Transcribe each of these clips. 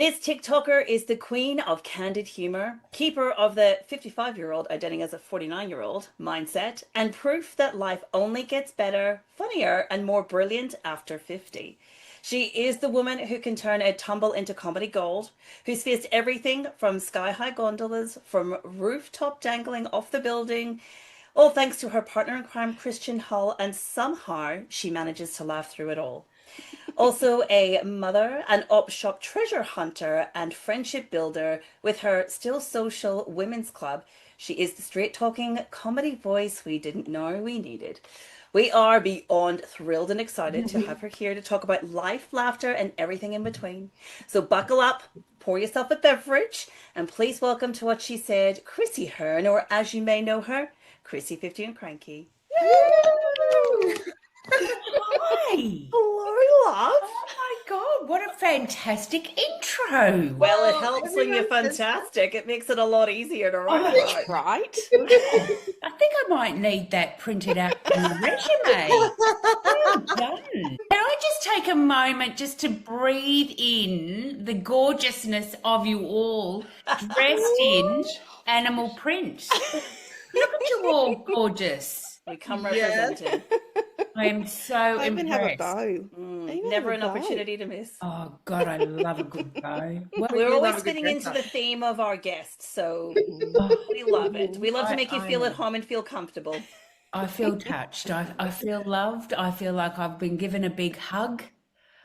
This TikToker is the queen of candid humor, keeper of the 55-year-old identity as a 49-year-old mindset, and proof that life only gets better, funnier, and more brilliant after 50. She is the woman who can turn a tumble into comedy gold, who's faced everything from sky-high gondolas, from rooftop dangling off the building, all thanks to her partner in crime, Christian Hull, and somehow she manages to laugh through it all. Also, a mother, an op shop treasure hunter, and friendship builder with her still social women's club. She is the straight talking comedy voice we didn't know we needed. We are beyond thrilled and excited to have her here to talk about life, laughter, and everything in between. So, buckle up, pour yourself a beverage, and please welcome to what she said, Chrissy Hearn, or as you may know her, Chrissy50andCranky. Woo! Hi. Hello, love. Oh my God, what a fantastic intro. Well, it helps when you're fantastic. It makes it a lot easier to write about. Right? I think I might need that printed out in the resume. Well done. Can I just take a moment just to breathe in the gorgeousness of you all dressed in animal print? Look at you all gorgeous. We come represented. I am so I even have a impressed. bow. Never an opportunity to miss. Oh God, I love a good bow. Well, We're always spinning into the theme of our guests, so we love it. We love to make you feel at home and feel comfortable. I feel touched. I feel loved. I feel like I've been given a big hug.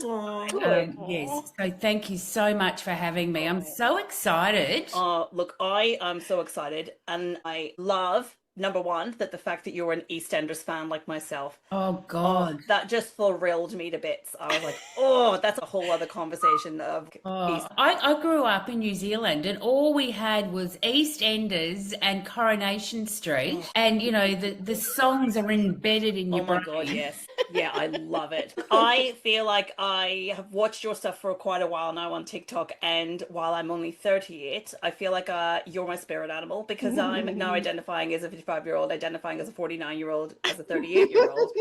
Yes. So thank you so much for having me. I'm so excited. Look, I am so excited, and I love, number one, that the fact that you're an EastEnders fan like myself. Oh God. That just thrilled me to bits. I was like, oh, that's a whole other conversation of East. I grew up in New Zealand and all we had was EastEnders and Coronation Street. And you know, the songs are embedded in your brain. Oh my God, yes. Yeah, I love it. I feel like I have watched your stuff for quite a while now on TikTok, and while I'm only 38, I feel like you're my spirit animal, because I'm now identifying as a 55-year-old, identifying as a 49-year-old, as a 38-year-old.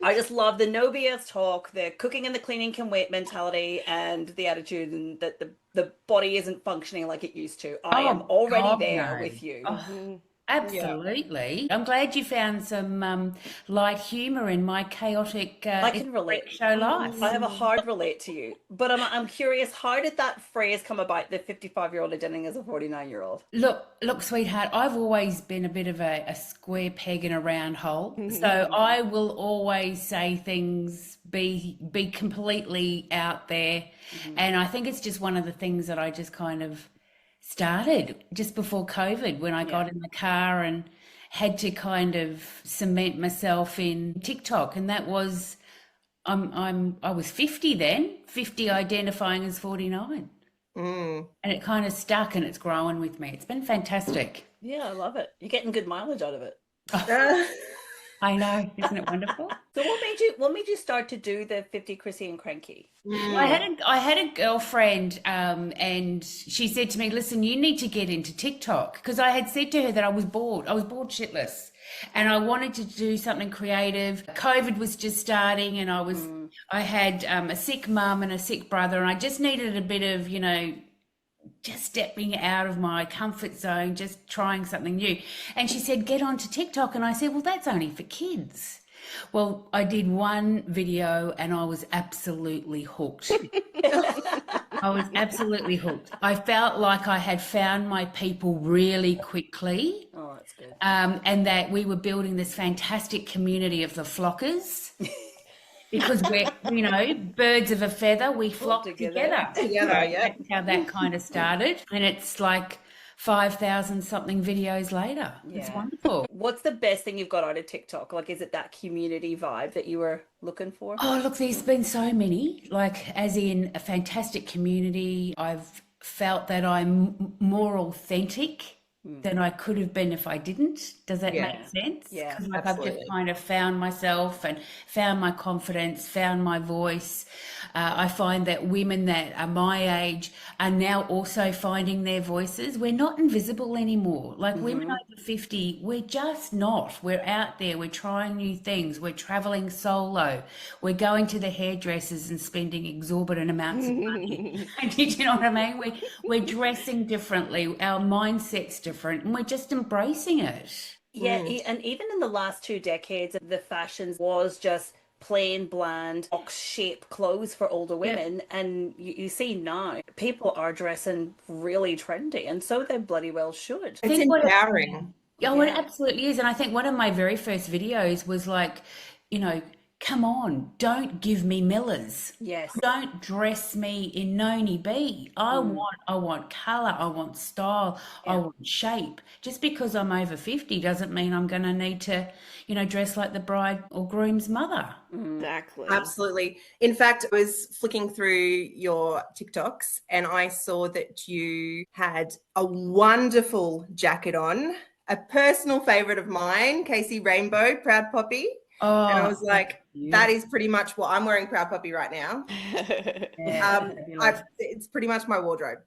I just love the no BS talk, the cooking and the cleaning can wait mentality, and the attitude, and that the body isn't functioning like it used to. I am already there with you. Absolutely. Yeah. I'm glad you found some light humour in my chaotic I can relate. show life. I have a hard relate to you. But I'm curious, how did that phrase come about, the 55-year-old identity as a 49-year-old? Look, sweetheart, I've always been a bit of a square peg in a round hole. So I will always say things, be completely out there. And I think it's just one of the things that I just kind of started just before COVID, when I got in the car and had to kind of cement myself in TikTok. And that was, I was 50 then, 50 identifying as 49. And it kind of stuck and it's growing with me. It's been fantastic. Yeah, I love it. You're getting good mileage out of it. I know, isn't it wonderful? So what made you start to do the 50 Chrissy and Cranky? I had a girlfriend, and she said to me, listen, you need to get into TikTok, because I had said to her that I was bored shitless, and I wanted to do something creative. COVID was just starting, and I had a sick mum and a sick brother, and I just needed a bit of, you know, just stepping out of my comfort zone, just trying something new. And she said, get onto TikTok. And I said, well, that's only for kids. Well, I did one video and I was absolutely hooked. I was absolutely hooked. I felt like I had found my people really quickly. Oh, that's good. And that we were building this fantastic community of the flockers. Because we're, you know, birds of a feather, we flock together. Yeah. That's how that kind of started. And it's like 5,000 something videos later. Yeah. It's wonderful. What's the best thing you've got out of TikTok? Like, is it that community vibe that you were looking for? Oh, look, there's been so many, like as in a fantastic community. I've felt that I'm more authentic than I could have been if I didn't. Does that make sense? Yeah, Because like I've just absolutely. kind of found myself and found my confidence, found my voice. I find that women that are my age are now also finding their voices. We're not invisible anymore. Like women over 50, we're just not. We're out there, we're trying new things, we're traveling solo, we're going to the hairdressers and spending exorbitant amounts of money. Do you know what I mean? We're dressing differently, our mindset's different, and we're just embracing it. Yeah, and even in the last 2 decades, the fashion was just plain bland box shape clothes for older Yeah. women, and you see now people are dressing really trendy, and so they bloody well should. I It's think what it, empowering. oh, it Yeah. absolutely is. And I think one of my very first videos was like, you know, come on, don't give me Millers. Yes. Don't dress me in Noni B. I want colour, I want style, I Yeah. want shape. Just because I'm over 50 doesn't mean I'm going to need to, dress like the bride or groom's mother. Exactly. Absolutely. In fact, I was flicking through your TikToks and I saw that you had a wonderful jacket on, a personal favorite of mine, Casey Rainbow, Proud Poppy. And I Oh, was like, that is pretty much what I'm wearing, Proud Poppy, right now. yeah, fabulous. It's pretty much my wardrobe.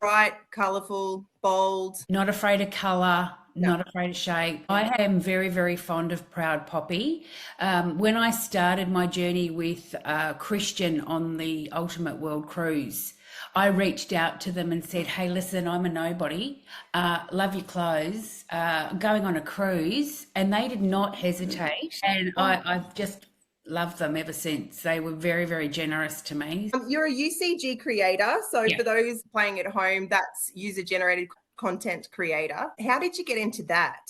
Bright, colourful, bold. Not afraid of colour, not afraid of shape. I am very, very fond of Proud Poppy. When I started my journey with Christian on the Ultimate World Cruise, I reached out to them and said, hey, listen, I'm a nobody, love your clothes, going on a cruise. And they did not hesitate. And I've just loved them ever since. They were very, very generous to me. You're a UCG creator. So Yeah. for those playing at home, that's user-generated content creator. How did you get into that?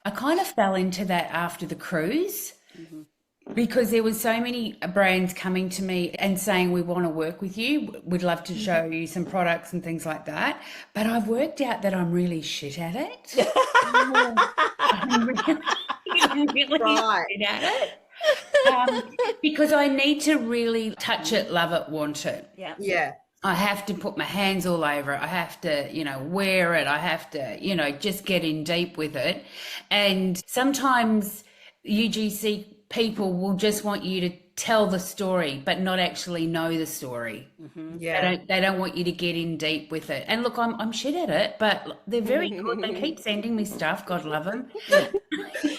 I kind of fell into that after the cruise. Because there was so many brands coming to me and saying, we want to work with you. We'd love to show you some products and things like that. But I've worked out that I'm really shit at it. I'm really Right. shit at it. Because I need to really touch it, love it, want it. Yeah. Yeah. I have to put my hands all over it. I have to, wear it. I have to, just get in deep with it. And sometimes UGC people will just want you to tell the story, but not actually know the story. Yeah. They don't want you to get in deep with it. And look, I'm shit at it, but they're very good. They keep sending me stuff. God love them.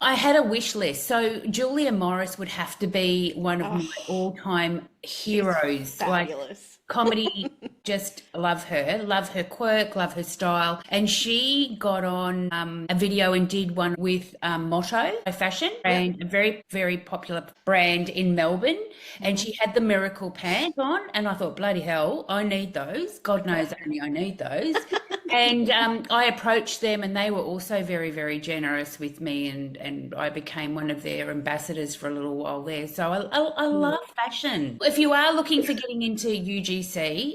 I had a wish list. So Julia Morris would have to be one of my all-time heroes. Fabulous. Comedy, just love her quirk, love her style. And she got on a video and did one with Motto Fashion, and a very, very popular brand in Melbourne. And she had the miracle pants on, and I thought, bloody hell, I need those. God knows only I need those. And I approached them, and they were also very, very generous with me, and I became one of their ambassadors for a little while there. So I love fashion. If you are looking for getting into UGC,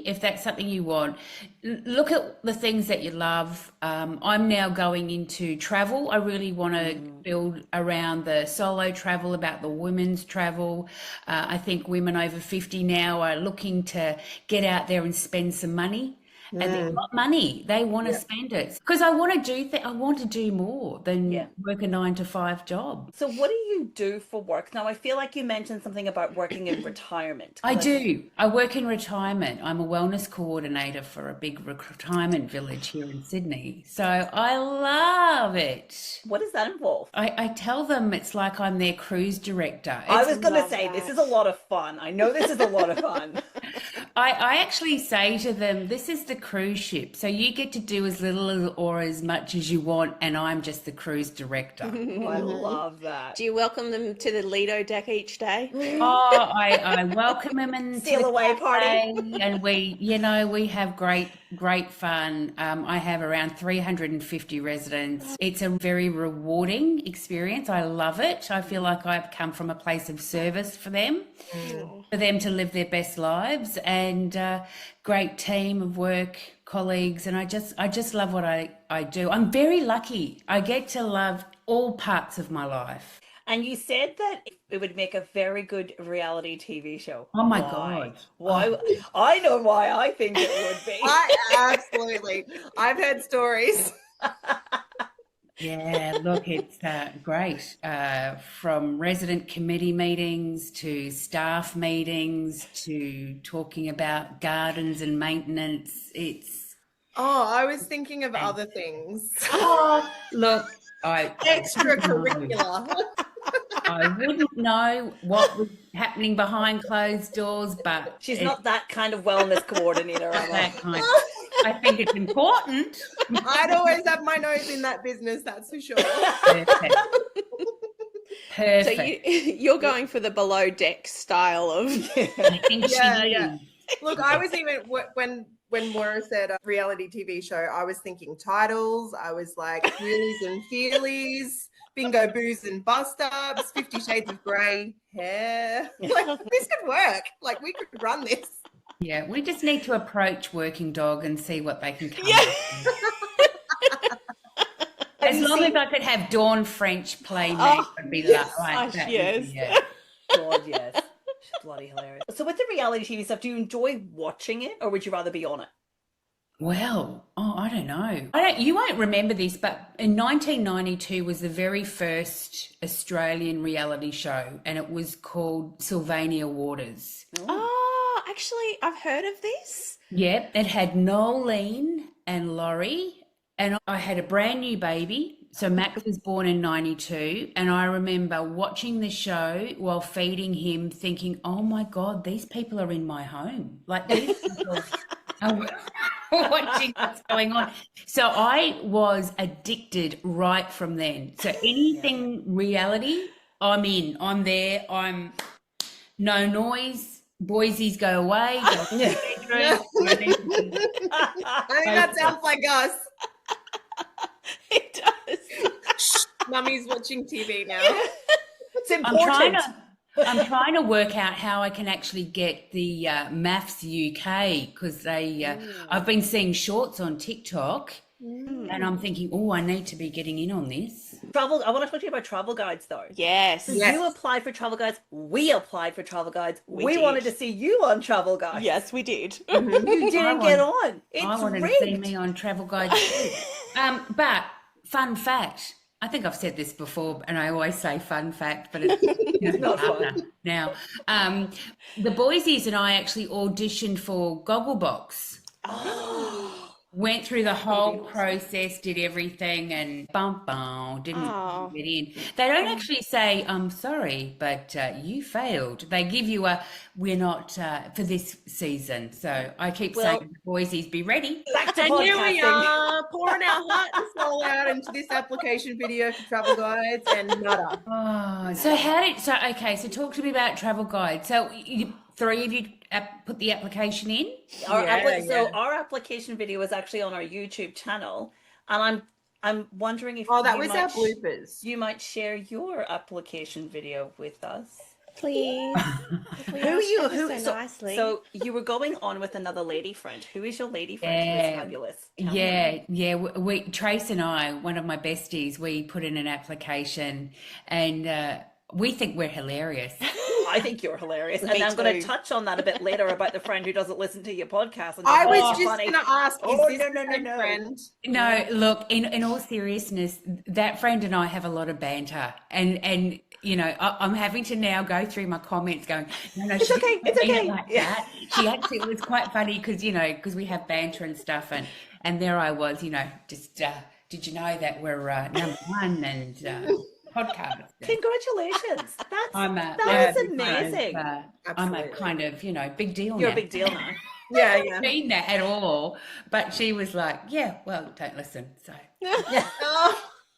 if that's something you want, look at the things that you love. I'm now going into travel. I really want to build around the solo travel, about the women's travel. I think women over 50 now are looking to get out there and spend some money. And they've got money. They want to spend it. Because I want to do I want to do more than work a 9-to-5 job. So what do you do for work? Now, I feel like you mentioned something about working in retirement. I do. I work in retirement. I'm a wellness coordinator for a big retirement village here in Sydney. So I love it. What does that involve? I tell them it's like I'm their cruise director. I was going to love say, that. this is a lot of fun. I know this is a lot of fun. I actually say to them, this is the cruise ship. So you get to do as little or as much as you want, and I'm just the cruise director. Oh, I love that. Do you welcome them to the Lido deck each day? Oh, I welcome them and Sail away party. and we have great fun. I have around 350 residents. It's a very rewarding experience. I love it. I feel like I've come from a place of service for them, for them to live their best lives, and great team of work, colleagues, and I just love what I do. I'm very lucky. I get to love all parts of my life. And you said that it would make a very good reality TV show. Oh my Why? God. Why? I know why I think it would be. Absolutely. I've heard stories. Yeah, look, it's great. From resident committee meetings to staff meetings to talking about gardens and maintenance. It's Oh, I was thinking of other things. oh, look, I Extracurricular. I wouldn't know what was happening behind closed doors, but She's it's not that kind of wellness coordinator, Emma. that kind. I think it's important. I'd always have my nose in that business, that's for sure. Perfect. So Perfect. you're going for the below deck style of I think Yeah, she yeah. is. Look, I was even when Maura said a reality TV show, I was thinking titles. I was like wheelies and feelies, bingo, booze and bust ups, 50 Shades of Grey hair. Like this could work. Like we could run this. Yeah, we just need to approach Working Dog and see what they can come Yeah. up with. As long as I could have Dawn French play me, I'd be yes. like that. Yes. Yeah. God, yes. She's bloody hilarious. So with the reality TV stuff, do you enjoy watching it or would you rather be on it? Well, I don't know. You won't remember this, but in 1992 was the very first Australian reality show, and it was called Sylvania Waters. Oh, actually, I've heard of this. Yep, it had Nolene and Laurie, and I had a brand new baby. So Max was born in 92, and I remember watching the show while feeding him, thinking, "Oh my God, these people are in my home. Like these people are watching what's going on." So I was addicted right from then. So anything reality, I'm in. I'm there. I'm no noise. Boise's go away. Go to the bedroom. I think that sounds like us. It does. Mummy's watching TV now. It's important. I'm trying to work out how I can actually get the Maths UK because I've been seeing shorts on TikTok and I'm thinking, oh, I need to be getting in on this. I want to talk to you about travel guides though. Yes. You applied for travel guides. We applied for travel guides. We did. wanted to see you on travel guides. Yes, we did. You didn't get on. It's I wanted rigged. to see me on Travel Guide too. But fun fact, I think I've said this before, and I always say fun fact, but it's not fun. now. The Boise's and I actually auditioned for Gogglebox. Went through the whole process, did everything, and didn't get in. They don't actually say, "I'm sorry, but you failed." They give you we're not for this season. So I keep saying, Boise's, be ready. Back to And here we podcasting. are, pouring our heart and soul out into this application video for travel guides and nada. Oh, so talk to me about Travel Guide. So three of you put the application in? Our application video is actually on our YouTube channel, and I'm wondering if that you was might our bloopers. You might share your application video with us. Please. Who are you? So nicely. So you were going on with another lady friend. Who is your lady friend? Who is fabulous? Tell me. Yeah. We Trace and I, one of my besties, we put in an application, and we think we're hilarious. I think you're hilarious, and Me I'm going to too. touch on that a bit later about the friend who doesn't listen to your podcast. And I was "Oh, just funny." going to ask, Oh, is this no, the same no. friend? No, look, in all seriousness, that friend and I have a lot of banter, and you know, I'm having to now go through my comments going, no, It's okay, it's okay. Like that. She actually, it was quite funny because we have banter and stuff, and there I was, just did you know that we're number one and podcast. Congratulations! That is amazing. I'm a kind of big deal. You're now. a big deal now. Yeah. I haven't seen that at all, but she was like, yeah, well, don't listen. So Yeah.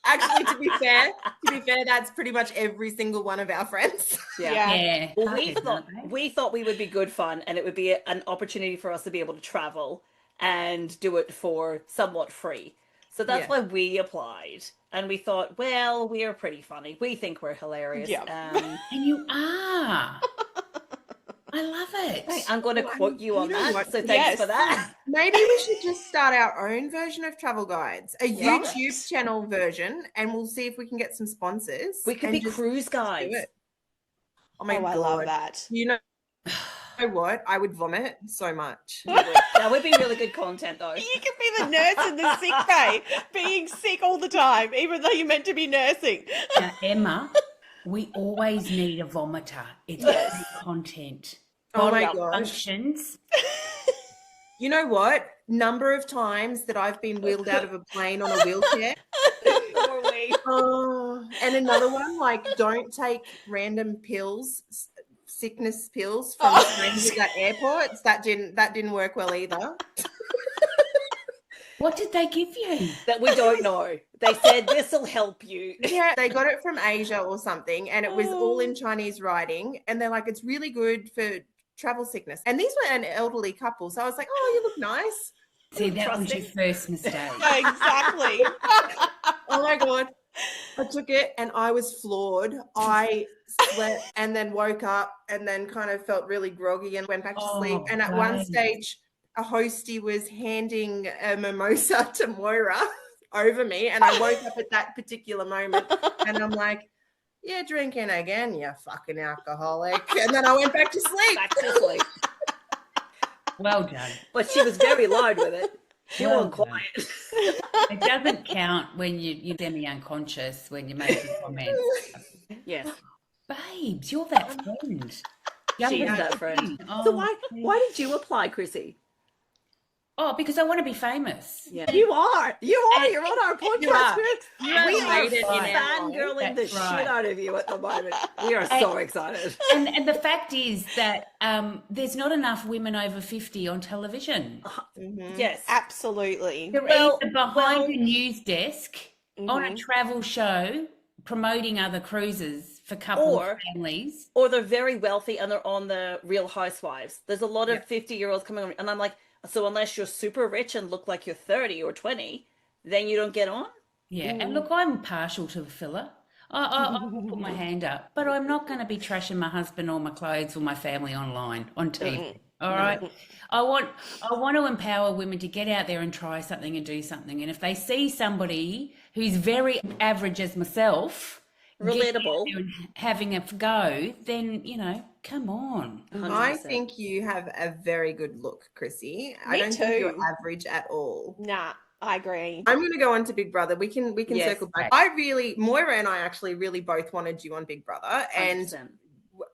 Actually, to be fair, that's pretty much every single one of our friends. yeah. Well, we thought we would be good fun, and it would be an opportunity for us to be able to travel and do it for somewhat free. So that's why we applied, and we thought, well, we are pretty funny. We think we're hilarious. Yeah. And you are. I love it. I'm going to quote you on that. what? So thanks for that. Maybe we should just start our own version of travel guides, a YouTube channel version, and we'll see if we can get some sponsors. We could be cruise guides. Do it. Oh my God. I love that. You know what? I would vomit so much. That would be really good content, though. You could be the nurse in the sick bay, being sick all the time, even though you're meant to be nursing. Now, Emma, we always need a vomiter. It's great content. Oh my yeah. gosh. Functions. You know what? Number of times that I've been wheeled out of a plane on a wheelchair. Oh, and another one, like, don't take random pills, sickness pills from strangers at airports. That didn't work well either. What did they give you? That we don't know. They said this will help you. Yeah, they got it from Asia or something, and it was all in Chinese writing, and they're like, it's really good for travel sickness. And these were an elderly couple, so I was like, oh, you look nice. See, that was your first mistake. Exactly. Oh my God. I took it and I was floored. I slept and then woke up and then kind of felt really groggy and went back to sleep. And at one stage, a hostie was handing a mimosa to Moira over me, and I woke up at that particular moment and I'm like, you're drinking again, you fucking alcoholic. And then I went back to sleep. Back to sleep. Well done. But she was very loud with it. She Well wasn't done. quiet. It doesn't count when you're semi-unconscious when you're making comments. Yes. Babes, you're that friend. She is that friend. Oh, So why did you apply, Chrissy? Oh, because I want to be famous. Yeah. You are. You're on our podcast. You are. We have are made it in our fangirling the That's right. shit out of you at the moment. We are so excited. And the fact is that there's not enough women over 50 on television. Yes. Absolutely. They're either behind a news desk, on a travel show, promoting other cruises for couples Or- families. Or they're very wealthy and they're on the Real Housewives. There's a lot of 50-year-olds coming on, and I'm like, so unless you're super rich and look like you're 30 or 20, then you don't get on? Yeah, and look, I'm partial to the filler. I'll put my hand up, but I'm not going to be trashing my husband or my clothes or my family online on TV. All right, I want to empower women to get out there and try something and do something. And if they see somebody who's very average as myself, getting out Relatable. there and having a go, then come on. 100%. I think you have a very good look, Chrissy. I don't think you're too. average at all. Nah, I agree. I'm going to go on to Big Brother. We can Yes. circle back. Moira and I actually really both wanted you on Big Brother, and 100%.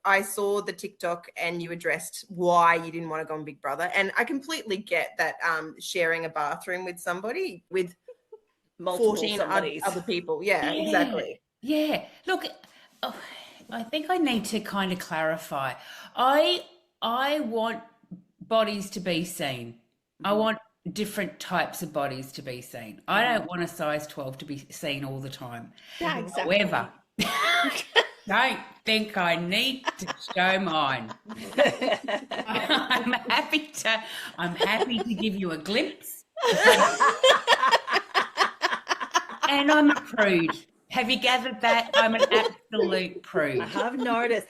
I saw the TikTok and you addressed why you didn't want to go on Big Brother, and I completely get that. Sharing a bathroom with somebody with Multiple 14 somebodies. other people, yeah, exactly. Yeah. Look, I think I need to kind of clarify. I want bodies to be seen. I want different types of bodies to be seen. I don't want a size 12 to be seen all the time. Yeah, exactly. However, don't think I need to show mine. I'm happy to give you a glimpse. And I'm a prude. Have you gathered that? I'm an absolute prude. I have noticed.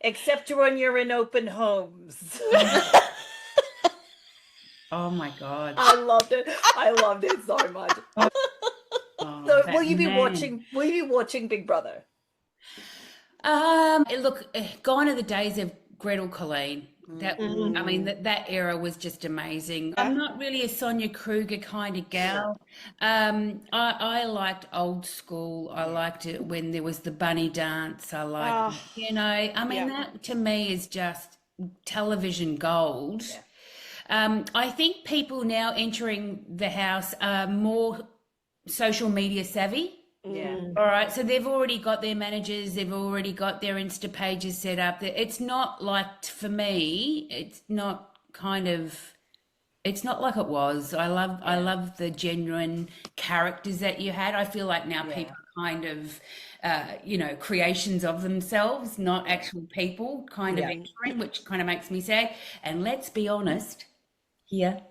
Except when you're in open homes. Oh my God. I loved it. I loved it so much. Oh, So that will you be man. watching Big Brother? Look, gone are the days of Gretel Colleen. That I mean, that era was just amazing. I'm not really a Sonia Kruger kind of gal. I liked old school. I liked it when there was the bunny dance. I liked, I mean, that to me is just television gold. I think people now entering the house are more social media savvy. Yeah. All right, so they've already got their managers, they've already got their Insta pages set up. It's not like, for me, it's not like it was. I love the genuine characters that you had. I feel like now people are kind of, creations of themselves, not actual people kind of entering, which kind of makes me sad. And let's be honest here,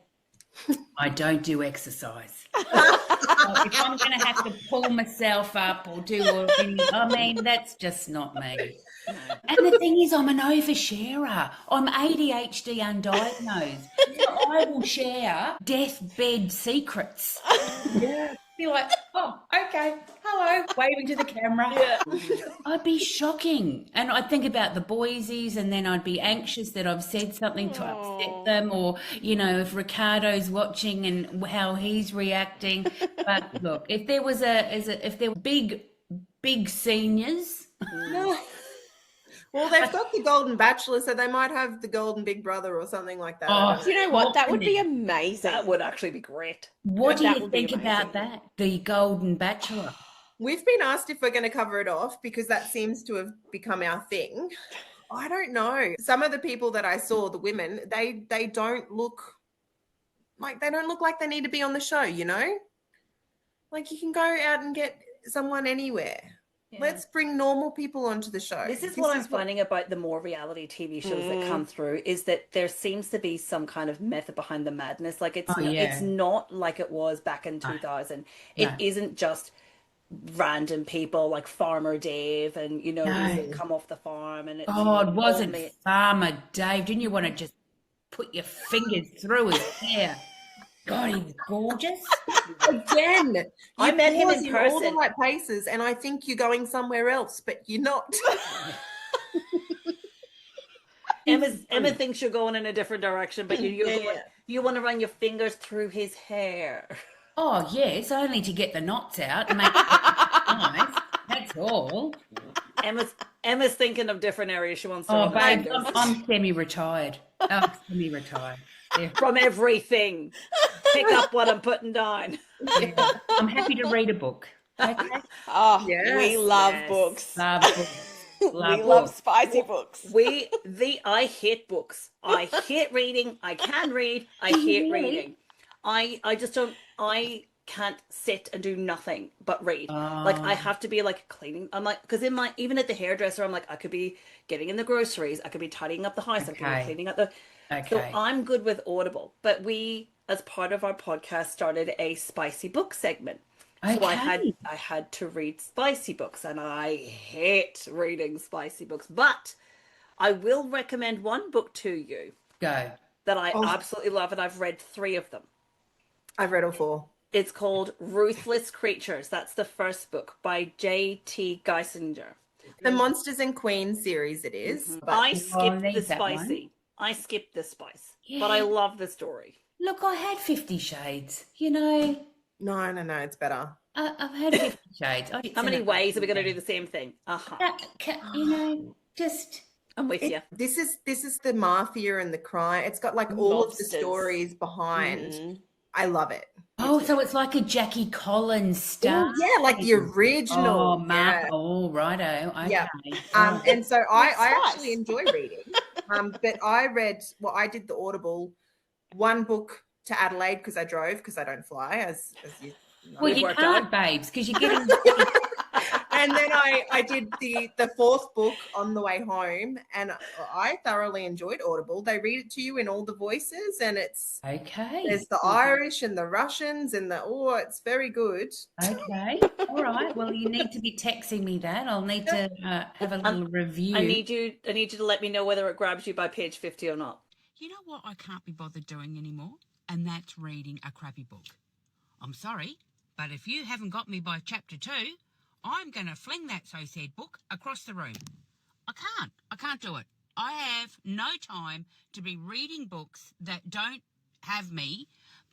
I don't do exercise. If I'm going to have to pull myself up or that's just not me. And the thing is, I'm an oversharer. I'm ADHD undiagnosed. So I will share deathbed secrets. Yeah. Be like, oh, okay. hello, waving to the camera. Yeah. I'd be shocking. And I'd think about the boysies, and then I'd be anxious that I've said something to upset them, or, if Ricardo's watching and how he's reacting. But look, if there were big seniors. Well, they've got the Golden Bachelor, so they might have the Golden Big Brother or something like that. Oh, You know what? That would be amazing. That would actually be great. What do That you would be think about amazing. that? The Golden Bachelor. We've been asked if we're going to cover it off because that seems to have become our thing. I don't know. Some of the people that I saw, the women, they don't look like they need to be on the show, Like you can go out and get someone anywhere. Yeah. Let's bring normal people onto the show. This is what I'm finding about the more reality TV shows that come through, is that there seems to be some kind of method behind the madness. Like it's not like it was back in 2000. It isn't just random people like Farmer Dave and who's come off the farm, and it's it wasn't Farmer Dave. Didn't you want to just put your fingers through his hair? God, he was gorgeous. Again, I met him in all the person. right places, and I think you're going somewhere else, but you're not. Emma thinks you're going in a different direction, but you want to run your fingers through his hair. Oh, yes, only to get the knots out and make it nice. That's all. Emma's thinking of different areas she wants to Oh, run her babe, fingers. I'm semi-retired. Oh, semi-retired. Yeah. From everything. Pick up what I'm putting down. Yeah. I'm happy to read a book. Okay. Oh, Yes, we love yes. books. Love books. We love spicy books. I hate books. I hate reading. I can read. I hate reading. I just don't. I can't sit and do nothing but read. Like I have to be like cleaning. I'm like, because even at the hairdresser, I'm like, I could be getting in the groceries. I could be tidying up the house. I could be cleaning up the. Okay. So I'm good with Audible, but we, as part of our podcast, started a spicy book segment. So I had to read spicy books, and I hate reading spicy books. But I will recommend one book to you. Go. That I absolutely love, and I've read 3 of them. I've read all 4. It's called Ruthless Creatures. That's the first book by J.T. Geisinger. The Monsters and Queens series it is. But I skipped the that one. spicy. I skipped the spice, but I love the story. Look, I had 50 Shades, No, it's better. I've had 50 Shades. How many ways are we going to do the same thing? Just... I'm with you. This is the mafia and the crime. It's got like all of the Monsters. stories behind. I love it. Oh, so it's like a Jackie Collins style. Oh, yeah, like the original. Oh, Mark. Oh, righto. Okay. Yeah. And so I actually enjoy reading. But I did the Audible, one book to Adelaide because I drove, because I don't fly, as you know. Well, you can't, babes, because you're getting... And then I did the 4th book on the way home, and I thoroughly enjoyed Audible. They read it to you in all the voices, and it's Okay. There's the Irish and the Russians and it's very good. Okay. All right. Well, you need to be texting me that. I'll need to have a little review. I need you to let me know whether it grabs you by page 50 or not. You know what I can't be bothered doing anymore? And that's reading a crappy book. I'm sorry, but if you haven't got me by chapter 2, I'm going to fling that so-said book across the room. I can't do it. I have no time to be reading books that don't have me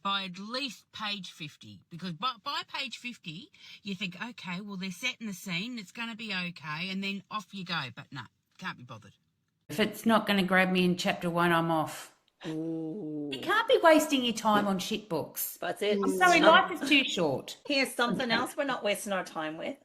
by at least page 50. Because by page 50, you think, okay, well, they're setting the scene. It's going to be okay. And then off you go. But no, can't be bothered. If it's not going to grab me in chapter 1, I'm off. Ooh. You can't be wasting your time on shit books. That's it. I'm sorry, life is too short. Here's something else we're not wasting our time with.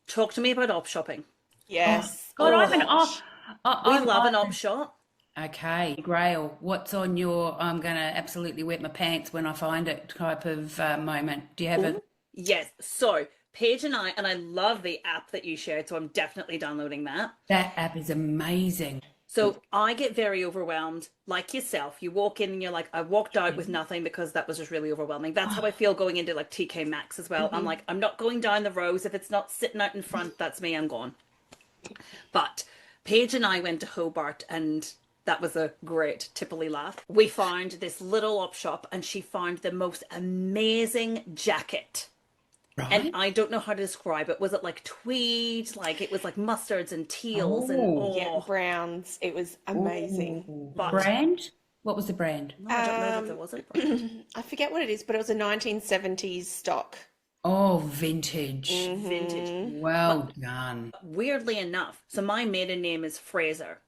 Talk to me about op shopping. Yes. God, Oh, I'm an We love an op shop. Okay, Grail, what's on your I'm going to absolutely wet my pants when I find it type of moment? Do you have a... Yes. So Paige and I love the app that you shared, so I'm definitely downloading that. That app is amazing. So I get very overwhelmed, like yourself. You walk in and you're like, I walked out with nothing because that was just really overwhelming. That's how I feel going into like TK Maxx as well. I'm like, I'm not going down the rows. If it's not sitting out in front, that's me, I'm gone. But Paige and I went to Hobart, and that was a great tippily laugh. We found this little op shop, and she found the most amazing jacket And Right. I don't know how to describe it. Was it like tweed? Like it was like mustards and teals and Oh. Yeah, oh, browns. It was amazing. Ooh. but Brand? What was the brand? no, I don't know that there Um, was a brand. I forget what it is, but it was a 1970s stock. Oh, vintage. Vintage. Well done. Weirdly enough, so my maiden name is Fraser,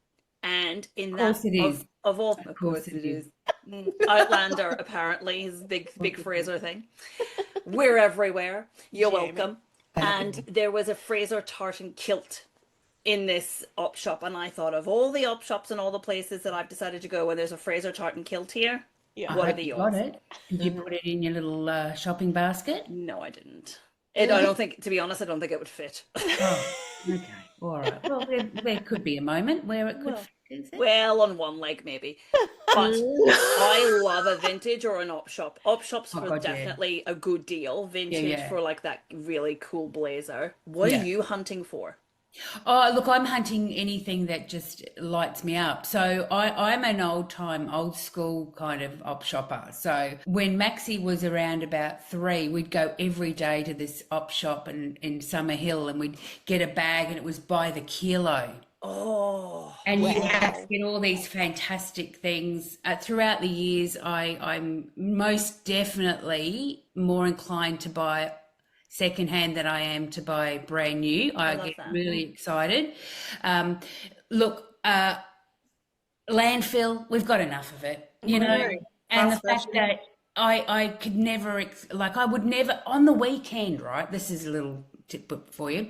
and in Of that course it is. of all, Of course it is. Outlander apparently is a big Fraser thing. We're everywhere. You're Jamie. welcome. And there was a Fraser tartan kilt in this op shop, and I thought of all the op shops and all the places that I've decided to go when there's a Fraser tartan kilt here. Yeah. What I are the hope you got odds? it. Did you put it in your little shopping basket? No, I didn't. I don't think, to be honest, I don't think it would fit. Oh, okay. All right. Well, there could be a moment where it could fit, is it? Well, on one leg maybe. But I love a vintage or an op shop. Op shops Oh, for God, yeah. definitely a good deal. Vintage yeah. for like that really cool blazer. What Yeah. are you hunting for? Oh, look, I'm hunting anything that just lights me up. So I'm an old school kind of op shopper. So when Maxie was around about 3, we'd go every day to this op shop in Summer Hill, and we'd get a bag, and it was by the kilo. Oh, And you Wow. have to get all these fantastic things. Throughout the years, I'm most definitely more inclined to buy secondhand than I am to buy brand new. I love get that. really excited. Look, landfill, we've got enough of it, you know. know. And the Fast fact that I could never, I would never, on the weekend, right? This is a little tip for you.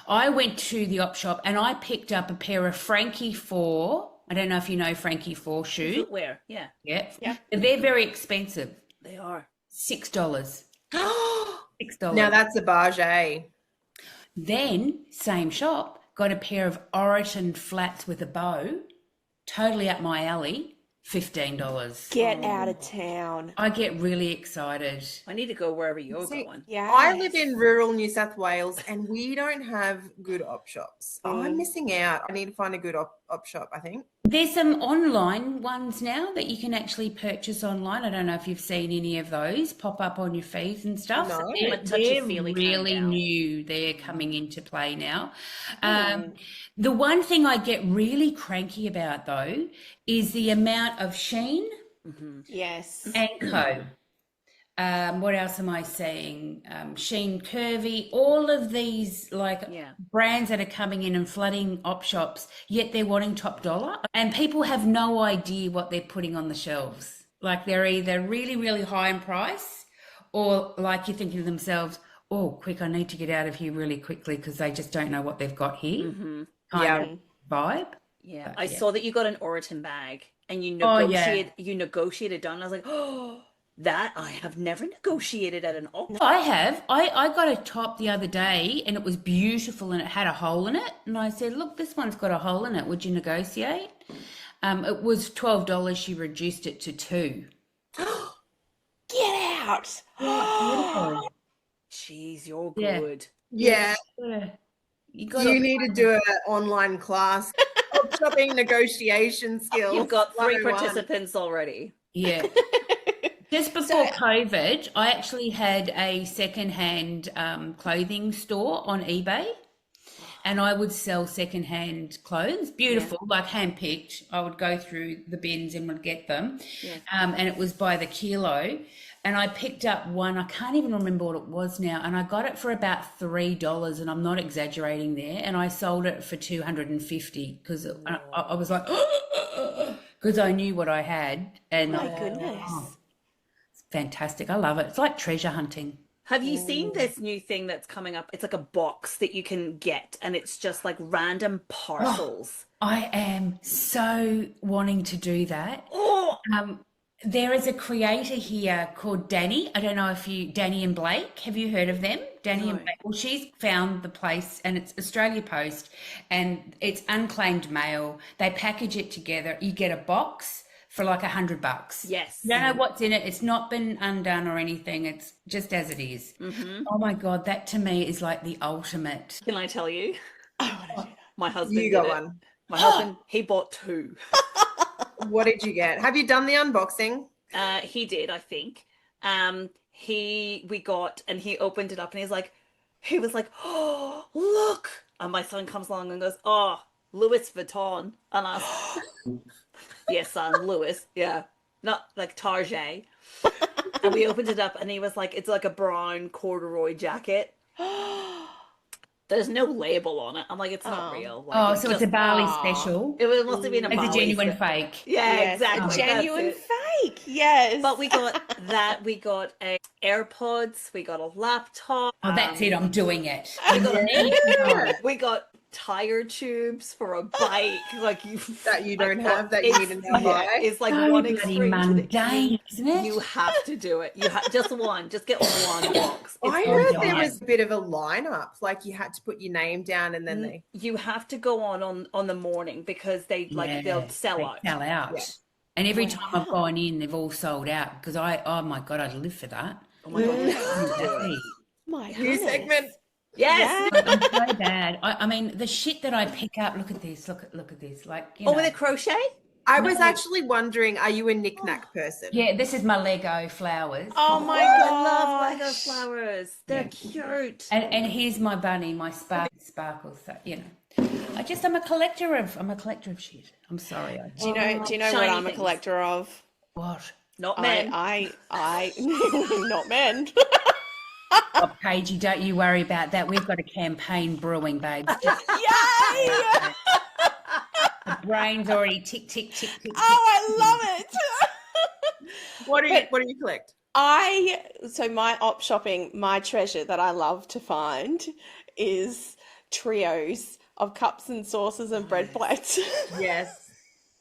I went to the op shop and I picked up a pair of Frankie 4. I don't know if you know Frankie 4 shoes. footwear. Yeah, Yeah. Yeah. They're very expensive. they are. $6. $6. Now that's a barge. Then, same shop, got a pair of Oroton flats with a bow, totally up my alley, $15. Get out of town. I get really excited. I need to go wherever you're See, going. Yeah. I live in rural New South Wales and we don't have good op shops. I'm missing out. I need to find a good op shop, I think. There's some online ones now that you can actually purchase online. I don't know if you've seen any of those pop up on your feeds and stuff. No. They're, I'm a touchy-feely kind of really gal. new. They're coming into play now. The one thing I get really cranky about, though, is the amount of Sheen Yes. and Co. What else am I saying? Sheen Curvy, all of these Yeah. brands that are coming in and flooding op shops, yet they're wanting top dollar. And people have no idea what they're putting on the shelves. Like they're either really, really high in price, or like you're thinking to themselves, oh, quick, I need to get out of here really quickly because they just don't know what they've got here. Kind of vibe. Yeah, But, I yeah. saw that you got an Oroton bag and you Oh, yeah. negotiated down. I was like, oh, that I have never negotiated at an op. I have. I got a top the other day and it was beautiful and it had a hole in it. And I said, look, this one's got a hole in it. Would you negotiate? It was $12. She reduced it to $2. Get out. Beautiful. Jeez, you're Yeah. good. Yeah. Yeah. You got You need to do an online class. Op shopping negotiation skills. You've got 3 101. participants already. Yeah. Just before COVID, I actually had a secondhand clothing store on eBay, and I would sell secondhand clothes, beautiful, like handpicked. I would go through the bins and would get them, and it was by the kilo. And I picked up one, I can't even remember what it was now, and I got it for about $3, and I'm not exaggerating there, and I sold it for $250 because I was like, because I knew what I had, and My goodness. it's fantastic. I love it. It's like treasure hunting. Have you seen this new thing that's coming up? It's like a box that you can get, and it's just like random parcels. I am so wanting to do that. Oh, There is a creator here called Danny. I don't know if Danny and Blake, have you heard of them? Danny and Blake. Well, she's found the place and it's Australia Post and it's unclaimed mail. They package it together. You get a box for like $100. yes. You don't know what's in it. It's not been undone or anything. It's just as it is. Oh my God, that to me is like the ultimate. Can I tell you? I want to do that. My husband You got did it. one. My husband, he bought 2. What did you get? Have you done the unboxing? He did, I think. He opened it up and he was like, oh, look. And my son comes along and goes, oh, Louis Vuitton. And I was, yes, son, Louis. Yeah. Not like Target. And we opened it up and he was like, it's like a brown corduroy jacket. There's no label on it. I'm like, it's not real. Like, Oh, so it's a Bali special. It must have been a It's Bali a genuine special. fake. Yeah, Yes, exactly. a genuine fake. Yes. But we got that. We got AirPods. We got a laptop. Oh, that's it. I'm doing it. We got tire tubes for a bike. Like you That you don't have, that you need to now buy. It's like So one bloody extreme mundane, isn't it? You have to do it. You just one. Just get one box. I It's heard all there done. was a bit of a lineup, like you had to put your name down and then they. You have to go on the morning because they'll sell they out. Sell out. Yeah. And every time I've gone in, they've all sold out because oh my God, I'd live for that. Oh my god! You have to do it. My New goodness. segment. Yes. I'm so bad. I mean, the shit that I pick up. Look at this. Look at this. Like, you know. With a crochet. I was actually wondering, are you a knick-knack person? Yeah, this is my Lego flowers. Oh my I god. love Lego flowers. They're cute. And here's my bunny, my sparkles. So, you know, I'm a collector of shit. I'm sorry. Do you know shiny what I'm a things. collector of? What? Not men. I not men. Oh, Paigey, don't you worry about that. We've got a campaign brewing, babes. Yay! The brain's already tick, tick, tick, tick, tick. Oh, I love it. What do you collect? So my op shopping, my treasure that I love to find is trios of cups and saucers and bread plates. Yes.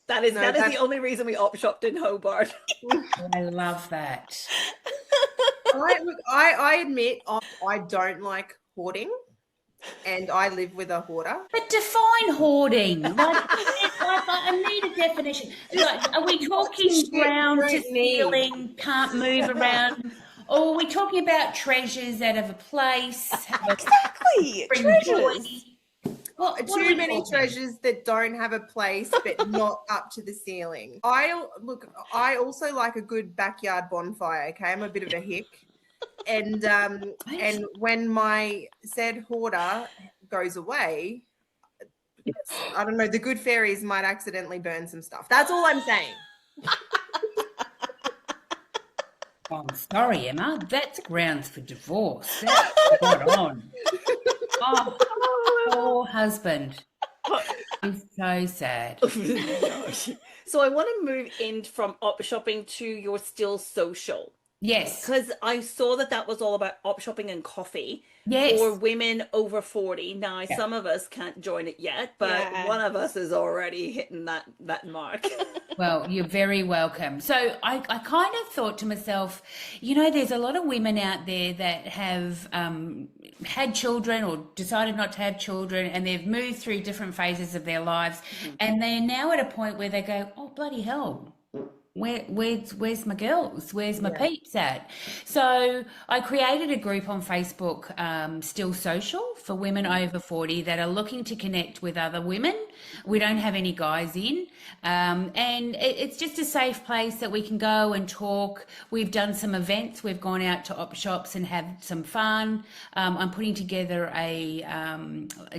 That is that's- the only reason we op shopped in Hobart. I love that. I admit I don't like hoarding, and I live with a hoarder. But define hoarding. Like, I need a definition. Like, are we talking Shit ground you to don't need. ceiling, can't move around? Or are we talking about treasures out of a place? Exactly. Treasures. What are Too we many talking? treasures that don't have a place, but not up to the ceiling. I also like a good backyard bonfire. Okay, I'm a bit of a hick, and when my said hoarder goes away, I don't know, the good fairies might accidentally burn some stuff. That's all I'm saying. Oh, I'm sorry, Emma. That's grounds for divorce. That's spot on. Oh, poor husband. He's so sad. So I want to move in from op shopping to your still social. Yes. Because I saw that was all about op shopping and coffee Yes. for women over 40. Now, some of us can't join it yet, but Yeah. one of us is already hitting that mark. Well, you're very welcome. So I kind of thought to myself, you know, there's a lot of women out there that have had children or decided not to have children, and they've moved through different phases of their lives, and they're now at a point where they go, oh, bloody hell. Where's my girls? Where's my peeps at? So I created a group on Facebook, Still Social, for women over 40 that are looking to connect with other women. We don't have any guys in. And it's just a safe place that we can go and talk. We've done some events. We've gone out to op shops and had some fun. I'm putting together a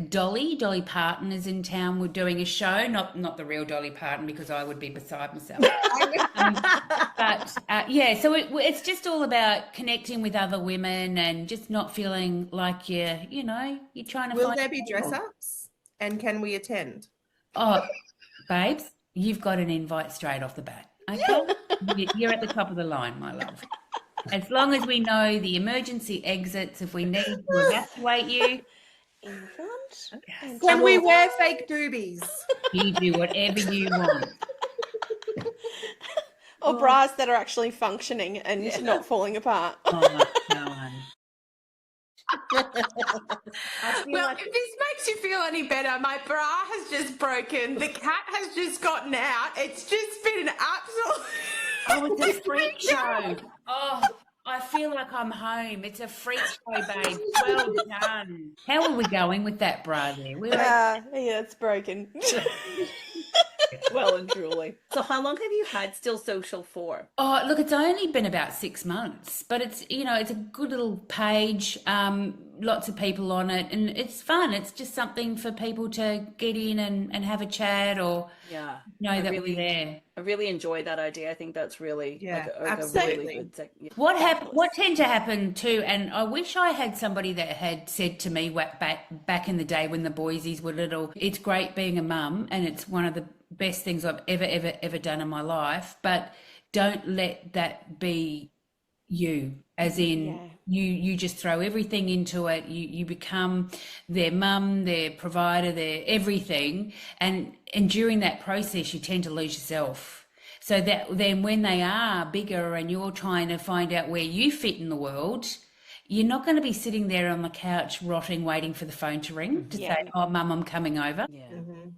Dolly Parton is in town. We're doing a show, not the real Dolly Parton, because I would be beside myself. So it's just all about connecting with other women and just not feeling like you're trying to Will find there be people. dress ups? And can we attend? Oh, babes, you've got an invite straight off the bat. Okay, you're at the top of the line, my love. As long as we know the emergency exits, if we need to evacuate you, In front. Can we wear fake doobies? you do whatever you want. Or bras that are actually functioning and not falling apart. Oh my God. Well, if this makes you feel any better, my bra has just broken. The cat has just gotten out. It's just been an absolute. Oh, it's a freak show. Oh, I feel like I'm home. It's a freak show, babe. Well done. How are we going with that bra there? Yeah, it's broken. Well and truly. So how long have you had Still Social for? Oh, look, it's only been about 6 months, but it's, it's a good little page, lots of people on it, and it's fun. It's just something for people to get in and have a chat or Yeah. know that we're there. I really enjoy that idea. I think that's really Yeah, a really absolutely. good yeah. What tend to happen too, and I wish I had somebody that had said to me back in the day when the boysies were little, it's great being a mum and it's one of the best things I've ever done in my life, but don't let that be you, as in you just throw everything into it. You become their mum, their provider, their everything, and during that process you tend to lose yourself. So that then when they are bigger and you're trying to find out where you fit in the world, you're not going to be sitting there on the couch rotting, waiting for the phone to ring to say, "Oh, Mum, I'm coming over." Yeah.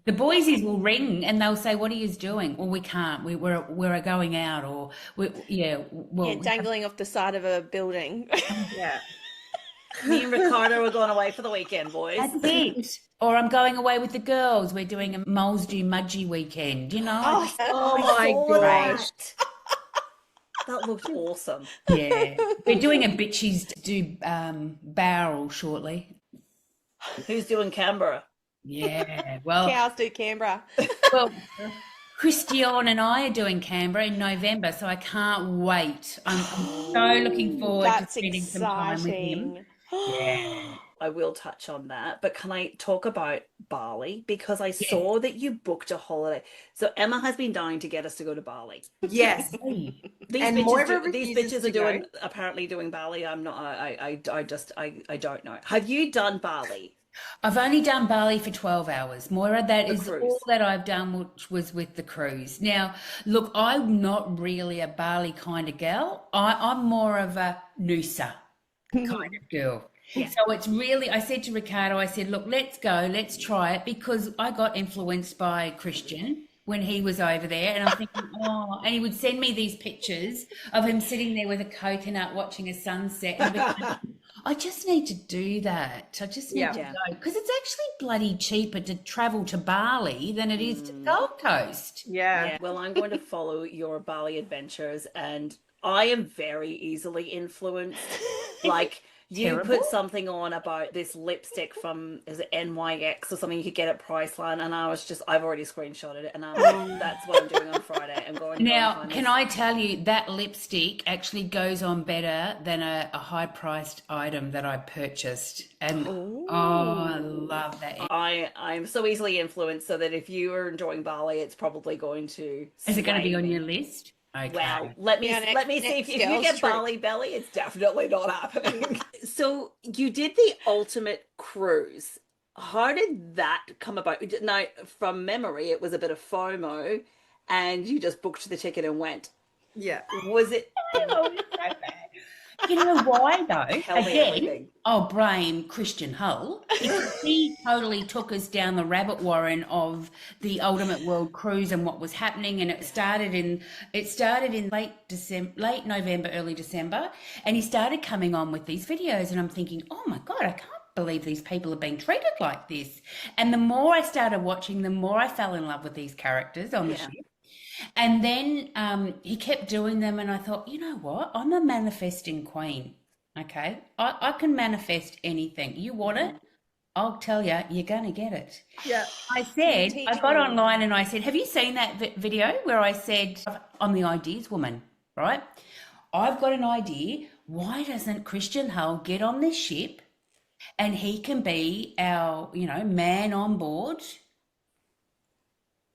The boysies will ring and they'll say, "What are you doing?" Well, we can't. We're going out, or dangling off the side of a building. Yeah. Me and Ricardo are going away for the weekend, boys. That's it. Or I'm going away with the girls. We're doing a Moles Do Mudgy weekend, Oh my gosh. That looked awesome. Yeah. We're doing a Bitchies Do barrel shortly. Who's doing Canberra? Yeah. Well, Cows do Canberra. well, Christian and I are doing Canberra in November, so I can't wait. I'm so looking forward to spending some time with him. Yeah. I will touch on that, but can I talk about Bali? Because I saw that you booked a holiday. So Emma has been dying to get us to go to Bali. Yes. These And bitches, Moira these refuses bitches are to go. apparently doing Bali. I'm not. I don't know. Have you done Bali? I've only done Bali for 12 hours. Moira, that is cruise. all that I've done, which was with the cruise. Now, look, I'm not really a Bali kind of gal. I'm more of a Noosa kind of girl. Yeah. So it's really, I said to Ricardo, I said, look, let's go, let's try it, because I got influenced by Christian when he was over there, and I'm thinking, and he would send me these pictures of him sitting there with a coconut watching a sunset. And I just need to do that. I just need to go, because it's actually bloody cheaper to travel to Bali than it is to Gold Coast. Yeah. Well, I'm going to follow your Bali adventures, and I am very easily influenced. Like, you put something on about this lipstick from, is it NYX or something you could get at Priceline, and I've already screenshotted it, and that's what I'm doing on Friday. I'm going now, can I tell you that lipstick actually goes on better than a high-priced item that I purchased, and I love that. I'm so easily influenced, so that if you are enjoying Bali, it's probably going to. Is it going to be on your list? Okay. Well, let me see if you get Bali belly, it's definitely not happening. So you did the ultimate cruise. How did that come about? Now, from memory, it was a bit of FOMO, and you just booked the ticket and went. Yeah. Was it? You know why though? Tell me everything. I'll blame Christian Hull. He totally took us down the rabbit warren of the Ultimate World Cruise and what was happening, and it started in late November, early December, and he started coming on with these videos, and I'm thinking, oh my God, I can't believe these people are being treated like this. And the more I started watching, the more I fell in love with these characters on the ship. And then he kept doing them, and I thought, you know what? I'm a manifesting queen, okay? I can manifest anything. You want it? I'll tell you, you're going to get it. Yeah. I got online and I said, have you seen that video where I said, I'm the ideas woman, right? I've got an idea. Why doesn't Christian Hull get on this ship and he can be our, man on board?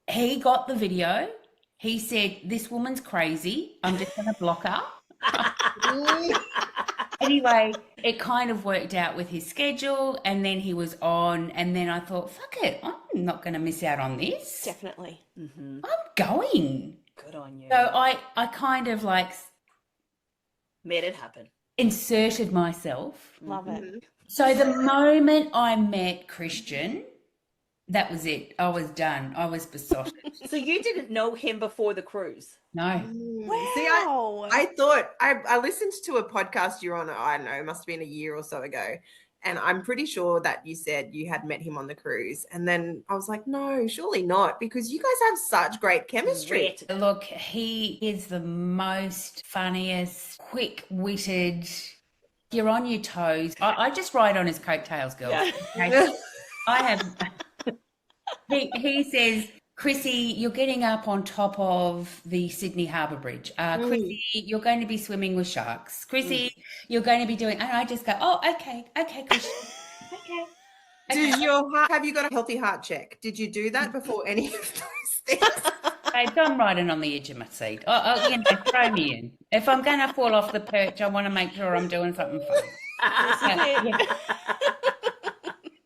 He got the video. He said, this woman's crazy. I'm just going to block her. Anyway, it kind of worked out with his schedule, and then he was on, and then I thought, fuck it, I'm not going to miss out on this. Definitely. I'm going. Good on you. So I kind of made it happen. Inserted myself. Love it. So the moment I met Christian, that was it. I was done. I was besotted. So you didn't know him before the cruise? No. Wow. See, I thought I listened to a podcast you're on, I don't know, it must have been a year or so ago. And I'm pretty sure that you said you had met him on the cruise. And then I was like, no, surely not, because you guys have such great chemistry. Great. Look, he is the most funniest, quick-witted. You're on your toes. I just ride on his coattails, girls. Okay? I have. He says, Chrissy, you're getting up on top of the Sydney Harbour Bridge. Chrissy, you're going to be swimming with sharks. Chrissy, you're going to be doing, and I just go, oh, okay, Chrissy, okay. Have you got a healthy heart check? Did you do that before any of those things? I'm riding on the edge of my seat. Throw me in. If I'm going to fall off the perch, I want to make sure I'm doing something fun.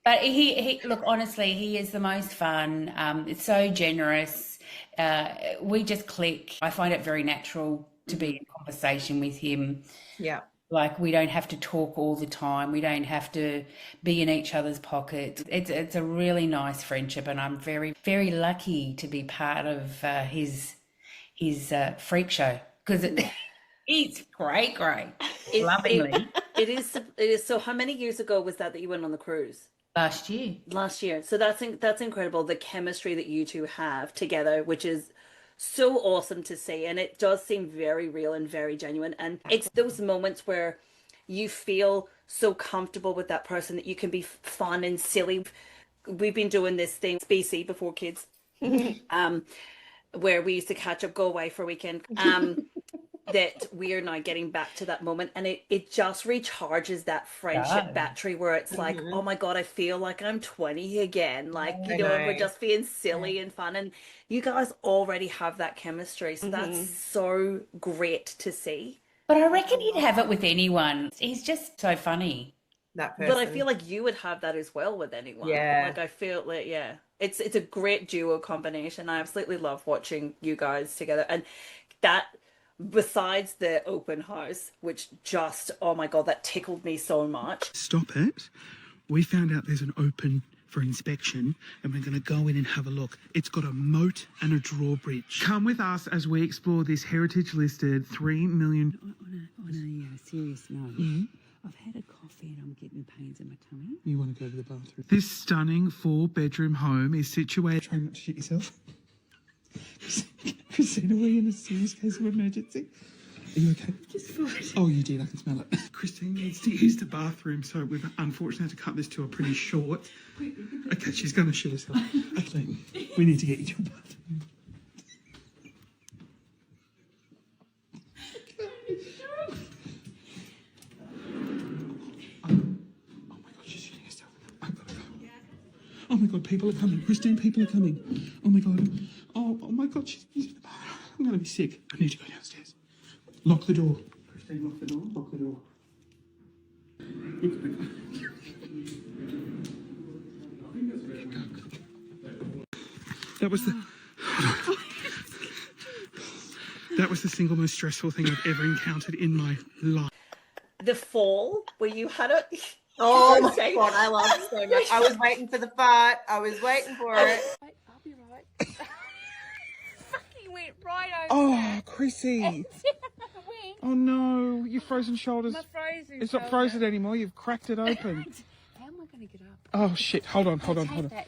But he look, honestly, he is the most fun. It's so generous. We just click. I find it very natural to be in conversation with him. Yeah. Like, we don't have to talk all the time. We don't have to be in each other's pockets. It's a really nice friendship, and I'm very, very lucky to be part of his freak show, because he's great. Lovingly. It is. So how many years ago was that you went on the cruise? Last year. So that's incredible, the chemistry that you two have together, which is so awesome to see, and it does seem very real and very genuine. And it's those moments where you feel so comfortable with that person that you can be fun and silly. We've been doing this thing, BC, before kids, where we used to catch up, go away for a weekend. That we are now getting back to that moment, and it just recharges that friendship battery, where it's like, oh my God, I feel like I'm 20 again. Like, we're just being silly and fun, and you guys already have that chemistry. So that's so great to see. But I reckon he'd have it with anyone. He's just so funny. That person. But I feel like you would have that as well with anyone. Yeah. Like, I feel like, it's a great duo combination. I absolutely love watching you guys together. And that, besides the open house, which just, oh my God, that tickled me so much. Stop it. We found out there's an open for inspection, and we're going to go in and have a look. It's got a moat and a drawbridge. Come with us as we explore this heritage-listed 3 million... On a serious note, I've had a coffee and I'm getting pains in my tummy. You want to go to the bathroom? This stunning 4-bedroom home is situated... Try not to shit yourself. Christina, we're in a serious case of emergency. Are you okay? Just fine. Oh, you did. I can smell it. Christine needs to use the bathroom, so we've unfortunately had to cut this to a pretty short. Okay, she's going to shit herself. Okay, we need to get you to a bathroom. Oh my God, she's shitting herself. I've got to go. Oh my God, people are coming. Christine, people are coming. Oh my God. Oh my God, she's in the bathroom. I'm going to be sick. I need to go downstairs. Lock the door. Christine, lock the door. Lock the door. You've got to go. That was the... That was the single most stressful thing I've ever encountered in my life. The fall where you had it. Oh my God, I love it so much. I was waiting for the fart. I was waiting for it. Wait, I'll be right. Fucking went right over. Oh, Chrissy. Went. Oh no, your frozen shoulders. My frozen. It's not frozen anymore. You've cracked it open. How am I going to get up? Oh shit! Hold on. Take that.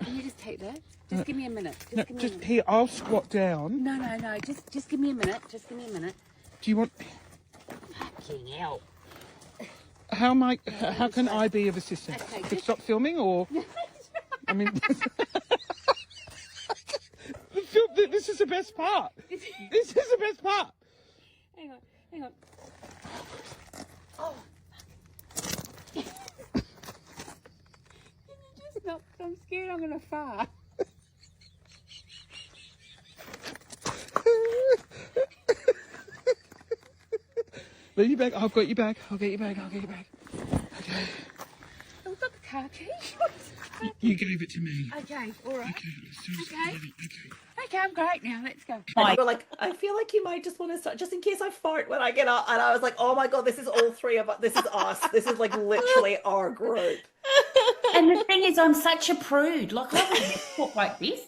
Can you just take that? Just give me a minute. No, Give me a just minute. here. I'll squat down. No. Just give me a minute. Just give me a minute. Do you want? Fucking hell. How can I be of assistance? Okay, To stop filming, or? I mean, this is the best part. This is the best part. Hang on. Oh. Can you just stop? I'm scared I'm going to fart. Leave your bag. I've got your bag. I'll get your bag. Okay. I've got the car keys. You gave it to me. Okay, all right. Okay, let's do this. Okay. Okay. Okay, I'm great now. Let's go. And we're like, I feel like you might just want to start, just in case I fart when I get up. And I was like, oh my God, this is all three of us. This is us. This is like literally our group. And the thing is, I'm such a prude. Like, I wouldn't talk like this.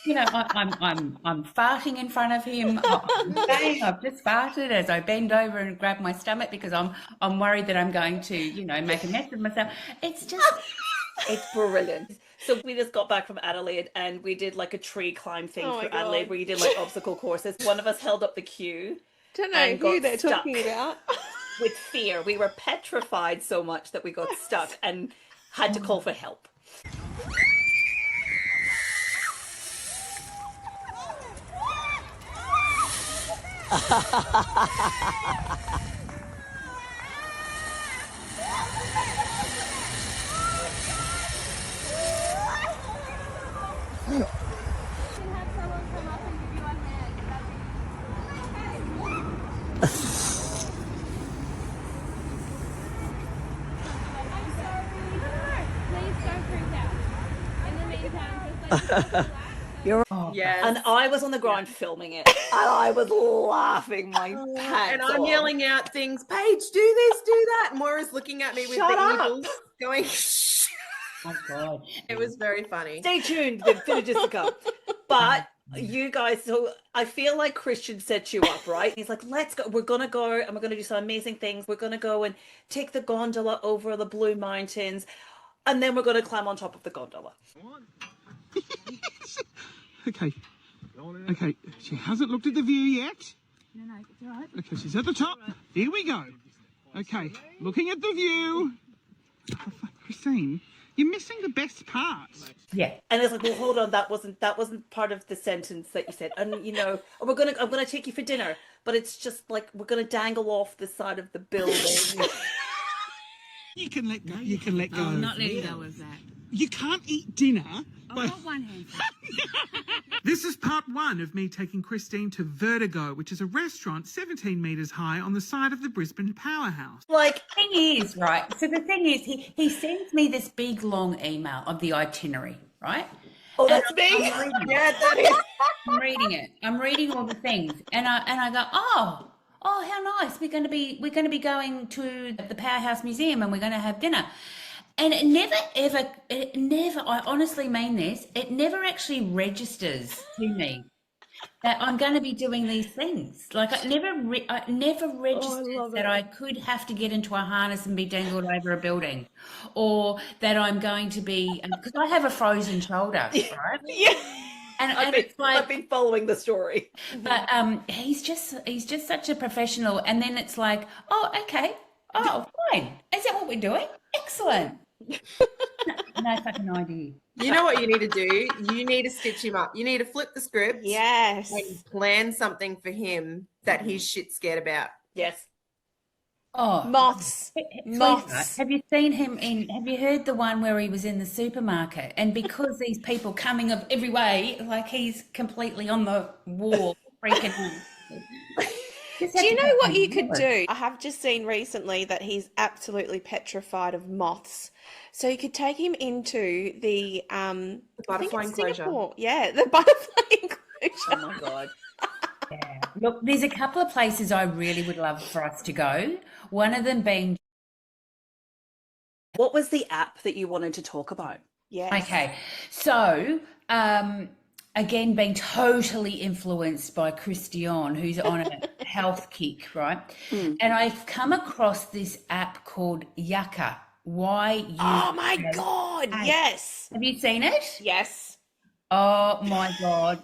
You know, I'm farting in front of him. I've just farted as I bend over and grab my stomach because I'm worried that I'm going to, you know, make a mess of myself. It's just It's brilliant. So we just got back from Adelaide and we did like a tree climb thing Oh my through Adelaide God. where you did like obstacle courses. One of us held up the queue Don't know and who got they're stuck talking about. with fear. We were petrified so much that we got stuck and had to call for help. Yes. And I was on the ground filming it, and I was laughing my pants And I'm off. yelling out things, Paige, do this, do that. And Moira's looking at me with Shut the up. eagles going, shh. oh God. It was very funny. Stay tuned, the villages to come. But you guys, so I feel like Christian set you up, right? He's like, let's go. We're gonna go and we're gonna do some amazing things. We're gonna go and take the gondola over the Blue Mountains, and then we're gonna climb on top of the gondola. Okay. Okay. She hasn't looked at the view yet. No, it's all right. Okay, she's at the top. Here we go. Okay, looking at the view. Oh, Christine, you're missing the best part. Yeah. And it's like, well, hold on, that wasn't part of the sentence that you said. And you know, I'm gonna take you for dinner, but it's just like we're gonna dangle off the side of the building. You can let go. You can let go. I'm not letting go of that. You can't eat dinner. I've got one hand. This is part one of me taking Christine to Vertigo, which is a restaurant 17 metres high on the side of the Brisbane powerhouse. Like, Thing is, right? So the thing is, he sends me this big long email of the itinerary, right? oh, that's And me. I'm reading it. Yeah, that is. I'm reading it. I'm reading all the things, and I go, oh, how nice! We're going to be going to the Powerhouse Museum, and we're going to have dinner. And it never. I honestly mean this. It never actually registers to me that I'm going to be doing these things. Like I never registered that I could have to get into a harness and be dangled over a building, or that I'm going to be because I have a frozen shoulder, right? Yeah. And it's like, I've been following the story. but he's just such a professional. And then it's like, oh, okay, oh, fine. Is that what we're doing? Excellent. No fucking idea. You know what you need to do? You need to stitch him up. You need to flip the script. Yes. And plan something for him that he's shit scared about. Yes. Oh, Moths. Moths. have you seen him in? Have you heard the one where he was in the supermarket? And because these people coming of every way, like he's completely on the wall, freaking out. Do you know what you could do? I have just seen recently that he's absolutely petrified of moths. So you could take him into the butterfly enclosure. Singapore. Yeah, the butterfly enclosure. Oh my God. Yeah. Look, there's a couple of places I really would love for us to go. One of them being. What was the app that you wanted to talk about? Yes. Okay, so again, being totally influenced by Christian, who's on a health kick, right? And I've come across this app called Yucca. Oh my God, yes. Have you seen it? Yes. Oh my God.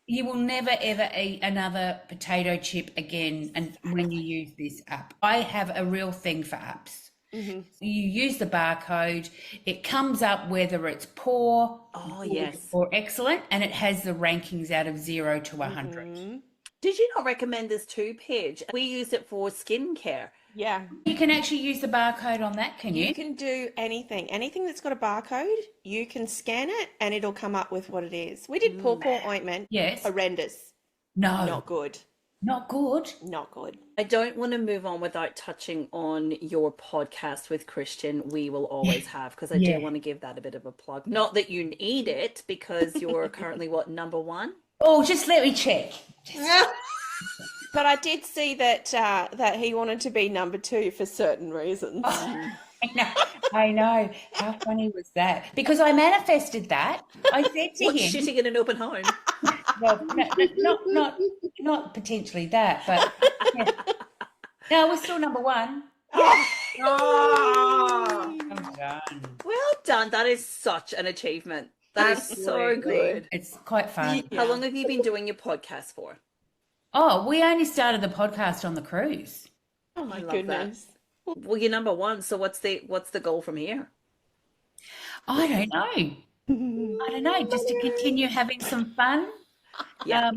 You will never ever eat another potato chip again and when you use this app. I have a real thing for apps. Mm-hmm. You use the barcode, it comes up whether it's poor yes. or excellent, and it has the rankings out of 0 to 100. Mm-hmm. Did you not recommend this too, Paige? We used it for skincare. Yeah. You can actually use the barcode on that, can you? You can do anything. Anything that's got a barcode, you can scan it and it'll come up with what it is. We did pawpaw ointment. Yes. Horrendous. No. Not good. Not good. Not good. I don't want to move on without touching on your podcast with Christian, We Will Always Have, because I do want to give that a bit of a plug. Not that you need it, because you're currently, what, #1? Oh, just let me check. But I did see that that he wanted to be #2 for certain reasons. I know. How funny was that? Because I manifested that. I said to What, him, shitting in an open home? well, not potentially that, but yeah. No, we're still number one. Oh, I'm done. Well done. That is such an achievement. That is so Absolutely. good. It's quite fun. How long have you been doing your podcast for? Oh, we only started the podcast on the cruise. Oh my love goodness. Well, you're number one. So what's the goal from here? I don't know. Just to continue having some fun. Yeah.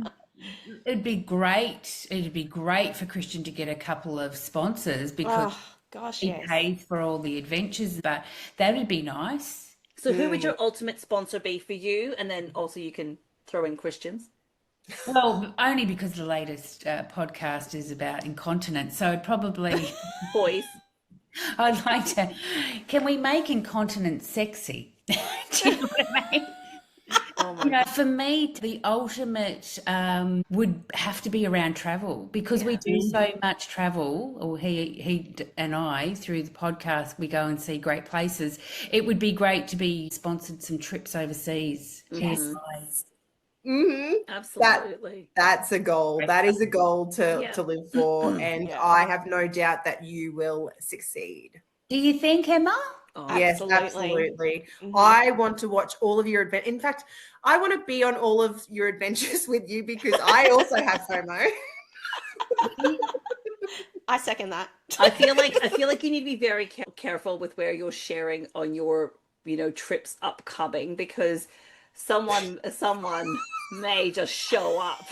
It'd be great. It'd be great for Christian to get a couple of sponsors because Oh gosh, he yes. pays for all the adventures, but that would be nice. So who would your ultimate sponsor be for you? And then also you can throw in Christians. Well, only because the latest podcast is about incontinence. So I'd probably, Boys. I'd like to, can we make incontinence sexy? Do you know what I mean? Oh my You know, for me, the ultimate would have to be around travel because we do so much travel, or he and I, through the podcast, we go and see great places. It would be great to be sponsored some trips overseas. Yes. Absolutely. That's a goal. That is a goal to Yeah. live for, and Yeah. I have no doubt that you will succeed. Do you think, Emma? Oh, Yes, absolutely. I want to watch all of your adventures. In fact, I want to be on all of your adventures with you because I also have FOMO. I second that. I feel like you need to be very careful with where you're sharing on your, trips upcoming because someone may just show up.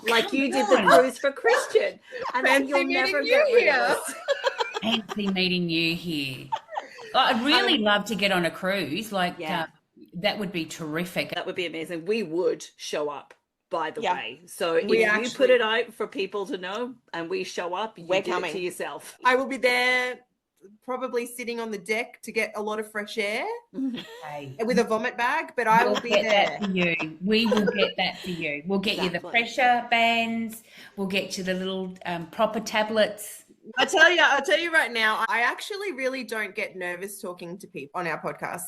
Like you did the cruise for Christian, and then you'll never get rid of us. Fancy meeting you here. I'd really love to get on a cruise. Like, that would be terrific. That would be amazing. We would show up, by the Yeah. way. So if you put it out for people to know and we show up, you We're do coming. it to yourself. I will be there probably sitting on the deck to get a lot of fresh air Hey, with a vomit bag, but I will we'll be get there. that for you. We will get that for you. We'll get you the Exactly. pressure bands. We'll get you the little proper tablets. I'll tell you right now, I actually really don't get nervous talking to people on our podcast,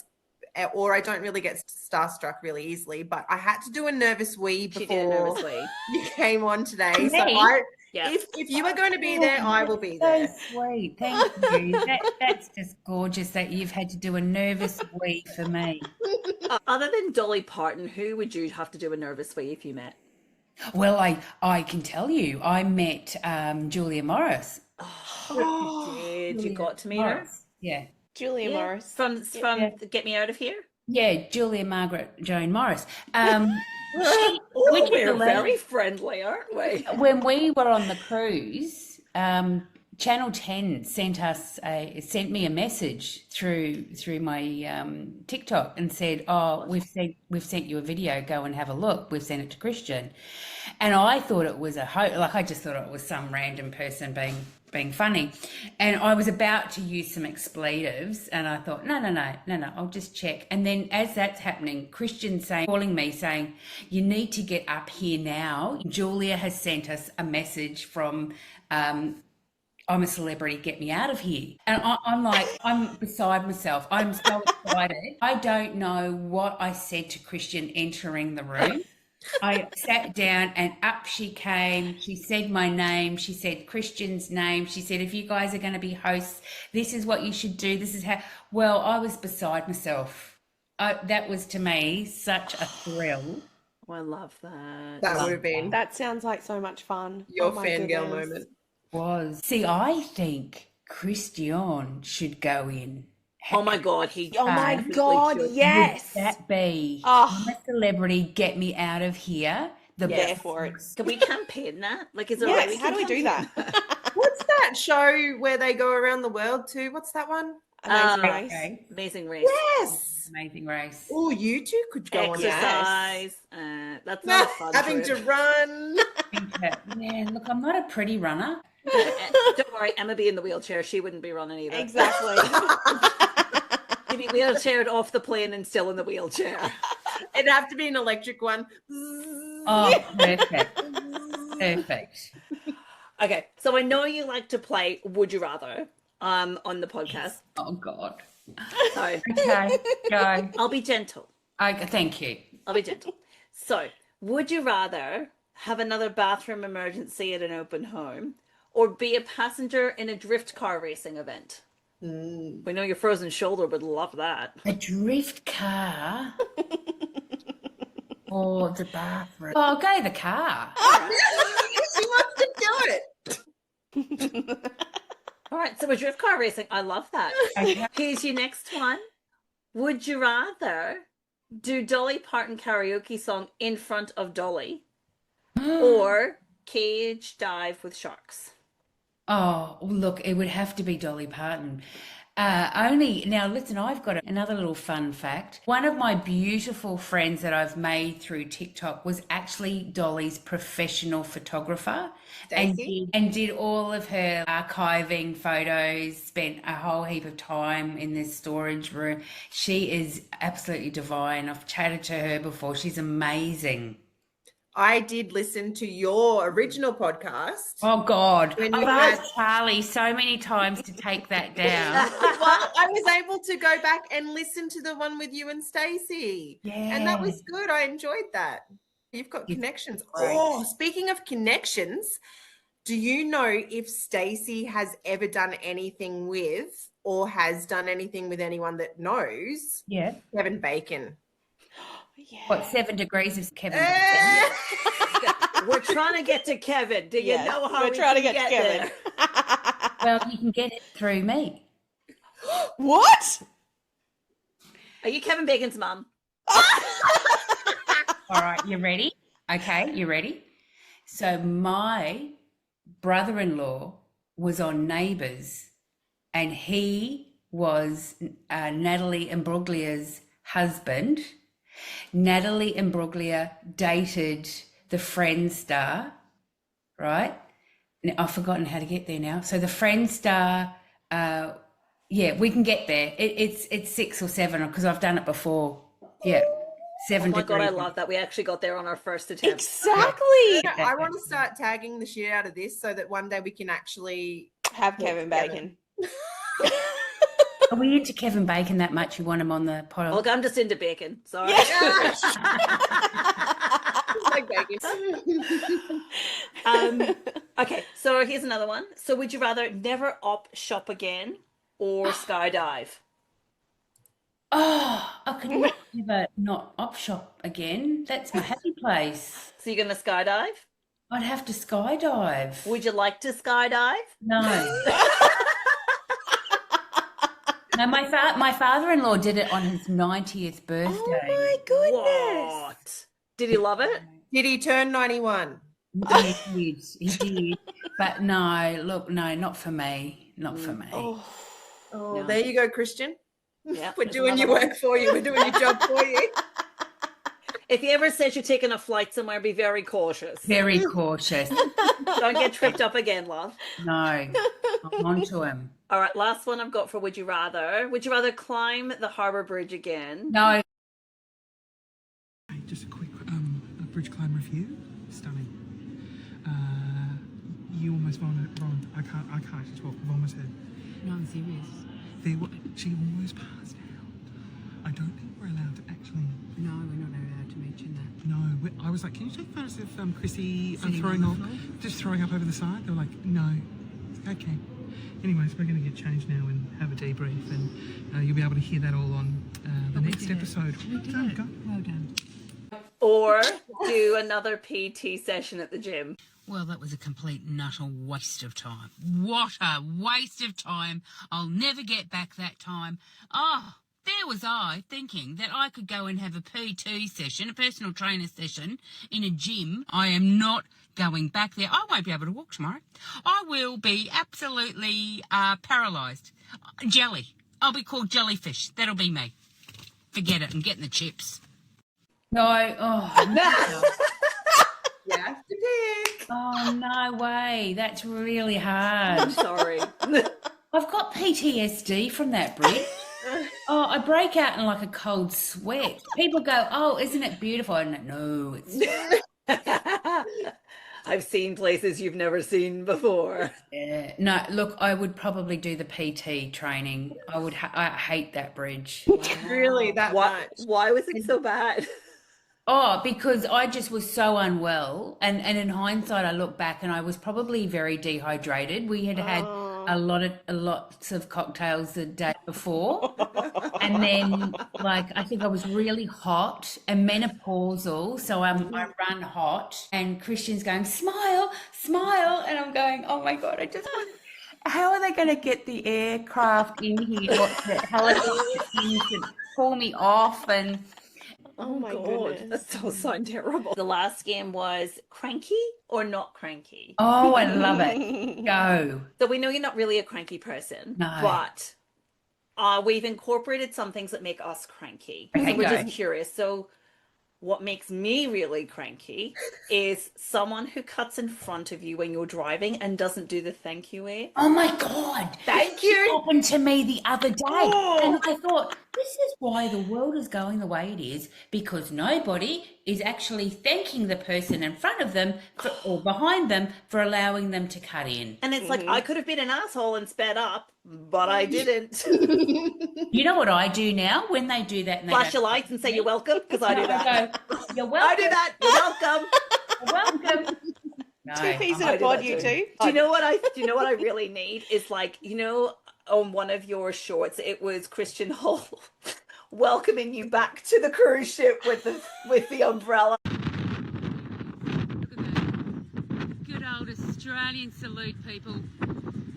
or I don't really get starstruck really easily, but I had to do a nervous wee She did before nervously. you came on today. So Me? Yeah. if you are going to be there, I will be So there. sweet. Thank you. That's just gorgeous that you've had to do a nervous wee for me. Other than Dolly Parton, who would you have to do a nervous wee if you met? Well, I can tell you, I met Julia Morris. You did. You got to meet her? Morris. Yeah. Julia Yeah. Morris. From Get Me Out of Here? Yeah, Julia Margaret Joan Morris. Oh, we're very friendly, aren't we? When we were on the cruise, Channel 10 sent me a message through my TikTok and said, "Oh, we've sent you a video. Go and have a look. We've sent it to Christian," and I thought it was I just thought it was some random person being funny, and I was about to use some expletives, and I thought, no, I'll just check. And then as that's happening, Christian calling me saying, "You need to get up here now. Julia has sent us a message from." I'm a celebrity, get me out of here. And I'm like, I'm beside myself. I'm so excited. I don't know what I said to Christian entering the room. I sat down and up she came. She said my name. She said Christian's name. She said, if you guys are going to be hosts, this is what you should do. This is how. Well, I was beside myself. That was to me such a thrill. Oh, I love that. That would have been That sounds like so much fun. your Oh my fangirl goodness. moment. See, I think Christian should go in. Oh my God, he. Oh my definitely God, should. yes. Would that be? Oh. I'm a celebrity, get me out of here. The Yes. There for it. Can we campaign that? Like, is there a way Yes, how do we do campaign that? What's that show where they go around the world too? What's that one? Amazing Race. Okay. Amazing Race. Yes. Amazing Race. Oh, you two could go on that. Exercise. That's not a fun Having to trip. run. Yeah, look, I'm not a pretty runner. Don't worry, Emma be in the wheelchair. She wouldn't be running either. Exactly. She'd be wheelchaired off the plane and still in the wheelchair. It'd have to be an electric one. Oh, perfect. Perfect. Okay, so I know you like to play Would You Rather. on the podcast. Oh, God. So Okay, go. I'll be gentle. Okay, thank you. I'll be gentle. So, would you rather have another bathroom emergency at an open home or be a passenger in a drift car racing event? We know your frozen shoulder would love that. A drift car or the bathroom? Oh, I'll go the car. She wants to do it. All right, so a drift car racing. I love that. Okay. Here's your next one. Would you rather do Dolly Parton karaoke song in front of Dolly or cage dive with sharks? Oh, look, it would have to be Dolly Parton. Now listen, I've got another little fun fact. One of my beautiful friends that I've made through TikTok was actually Dolly's professional photographer Stacey? and did all of her archiving photos, spent a whole heap of time in this storage room. She is absolutely divine. I've chatted to her before. She's amazing. I did listen to your original podcast. Oh, God. When I've you had- asked Charlie so many times to take that down. Well, I was able to go back and listen to the one with you and Stacey. And that was good. I enjoyed that. You've got connections. great. Oh, speaking of connections, do you know if Stacey has ever done anything with or has done anything with anyone that knows Yeah. Kevin Bacon? Yeah. What, 7 degrees of Kevin? We're trying to get to Kevin. Do you Yes, know how we're we trying to can get to there? Kevin. Well, you can get it through me. What? Are you Kevin Bacon's mum? All right, you ready? Okay, you ready? So my brother-in-law was on Neighbours, and he was Natalie Imbruglia's husband. Natalie Imbruglia dated the Friends star, right? Now, I've forgotten how to get there now. So the Friends star, yeah, we can get there. It's 6 or 7 because I've done it before. Yeah, 7 Oh my God, I degrees. love that. We actually got there on our first attempt. Exactly. I want to start tagging the shit out of this so that one day we can actually Have Kevin Bacon. Are we into Kevin Bacon that much? You want him on the pod? Look, I'm just into bacon. Sorry. like bacon. Okay, so here's another one. So would you rather never op shop again or skydive? Oh, I could never not op shop again. That's my happy place. So you're going to skydive? I'd have to skydive. Would you like to skydive? No. No, my father-in-law did it on his 90th birthday. Oh my goodness. What? Did he love it? Did he turn 91? He did. But no, look, no, not for me. Not for me. Oh, No. there you go, Christian. Yeah, We're there's doing your another work for you. We're doing your job for you. If he ever says you're taking a flight somewhere, be very cautious. Very cautious. Don't get tripped up again, love. No, I'm onto him. All right, last one I've got for Would You Rather. Would you rather climb the Harbour Bridge again? No. Hey, just a quick bridge climb review. Stunning. You almost vomited, Ron. I can't actually talk. Vomited. No, I'm serious. She almost passed out. I don't think we're allowed to actually. No, we're not allowed to mention that. No, I was like, can you take photos of Chrissy Sitting throwing on the up, floor? just throwing up over the side? They were like, no. Okay. Anyways, we're going to get changed now and have a debrief, and you'll be able to hear that all on the But we next did it. episode. We did Done, it. go. Well done. Or do another PT session at the gym? Well, that was a complete and utter waste of time. What a waste of time. I'll never get back that time. Oh, there was I thinking that I could go and have a PT session, a personal trainer session in a gym. I am not going back there. I won't be able to walk tomorrow. I will be absolutely paralysed. Jelly. I'll be called jellyfish. That'll be me. Forget it. I'm getting the chips. No. Oh, no. You have to pick. Oh, no way. That's really hard. Sorry. I've got PTSD from that, Brit. Oh, I break out in like a cold sweat. People go, oh, isn't it beautiful? And no, it's I I've seen places you've never seen before. Yeah. No, look, I would probably do the PT training. I hate that bridge. Really, that much? Why was it so bad? Oh, because I just was so unwell, and in hindsight, I look back and I was probably very dehydrated. We had had lots of cocktails the day before, and then I think I was really hot and menopausal, so I run hot, and Christian's going smile, smile, and I'm going, oh my God, I just want. How are they going to get the aircraft in here? What's the helicopter in to pull me off and. Oh my God, goodness. that does sound terrible. The last game was cranky or not cranky. Oh, I love it. Go. So we know you're not really a cranky person, No. but we've incorporated some things that make us cranky. Okay, So we're go. just curious. So what makes me really cranky is someone who cuts in front of you when you're driving and doesn't do the thank you wave. Oh my God. Thank It you. happened to me the other day. Oh. And I thought, this is why the world is going the way it is, because nobody is actually thanking the person in front of them or behind them for allowing them to cut in. And it's like, I could have been an asshole and sped up, but I didn't. You know what I do now when they do that? And they Flash go, your lights and say you're welcome, because I do that. I go, you're welcome. I do that. You're welcome. You're welcome. No, Two peas in I a do pod, that you too. two. Do you know what I really need is on one of your shorts it was Christian Hull welcoming you back to the cruise ship with the umbrella. Good old Australian salute, people.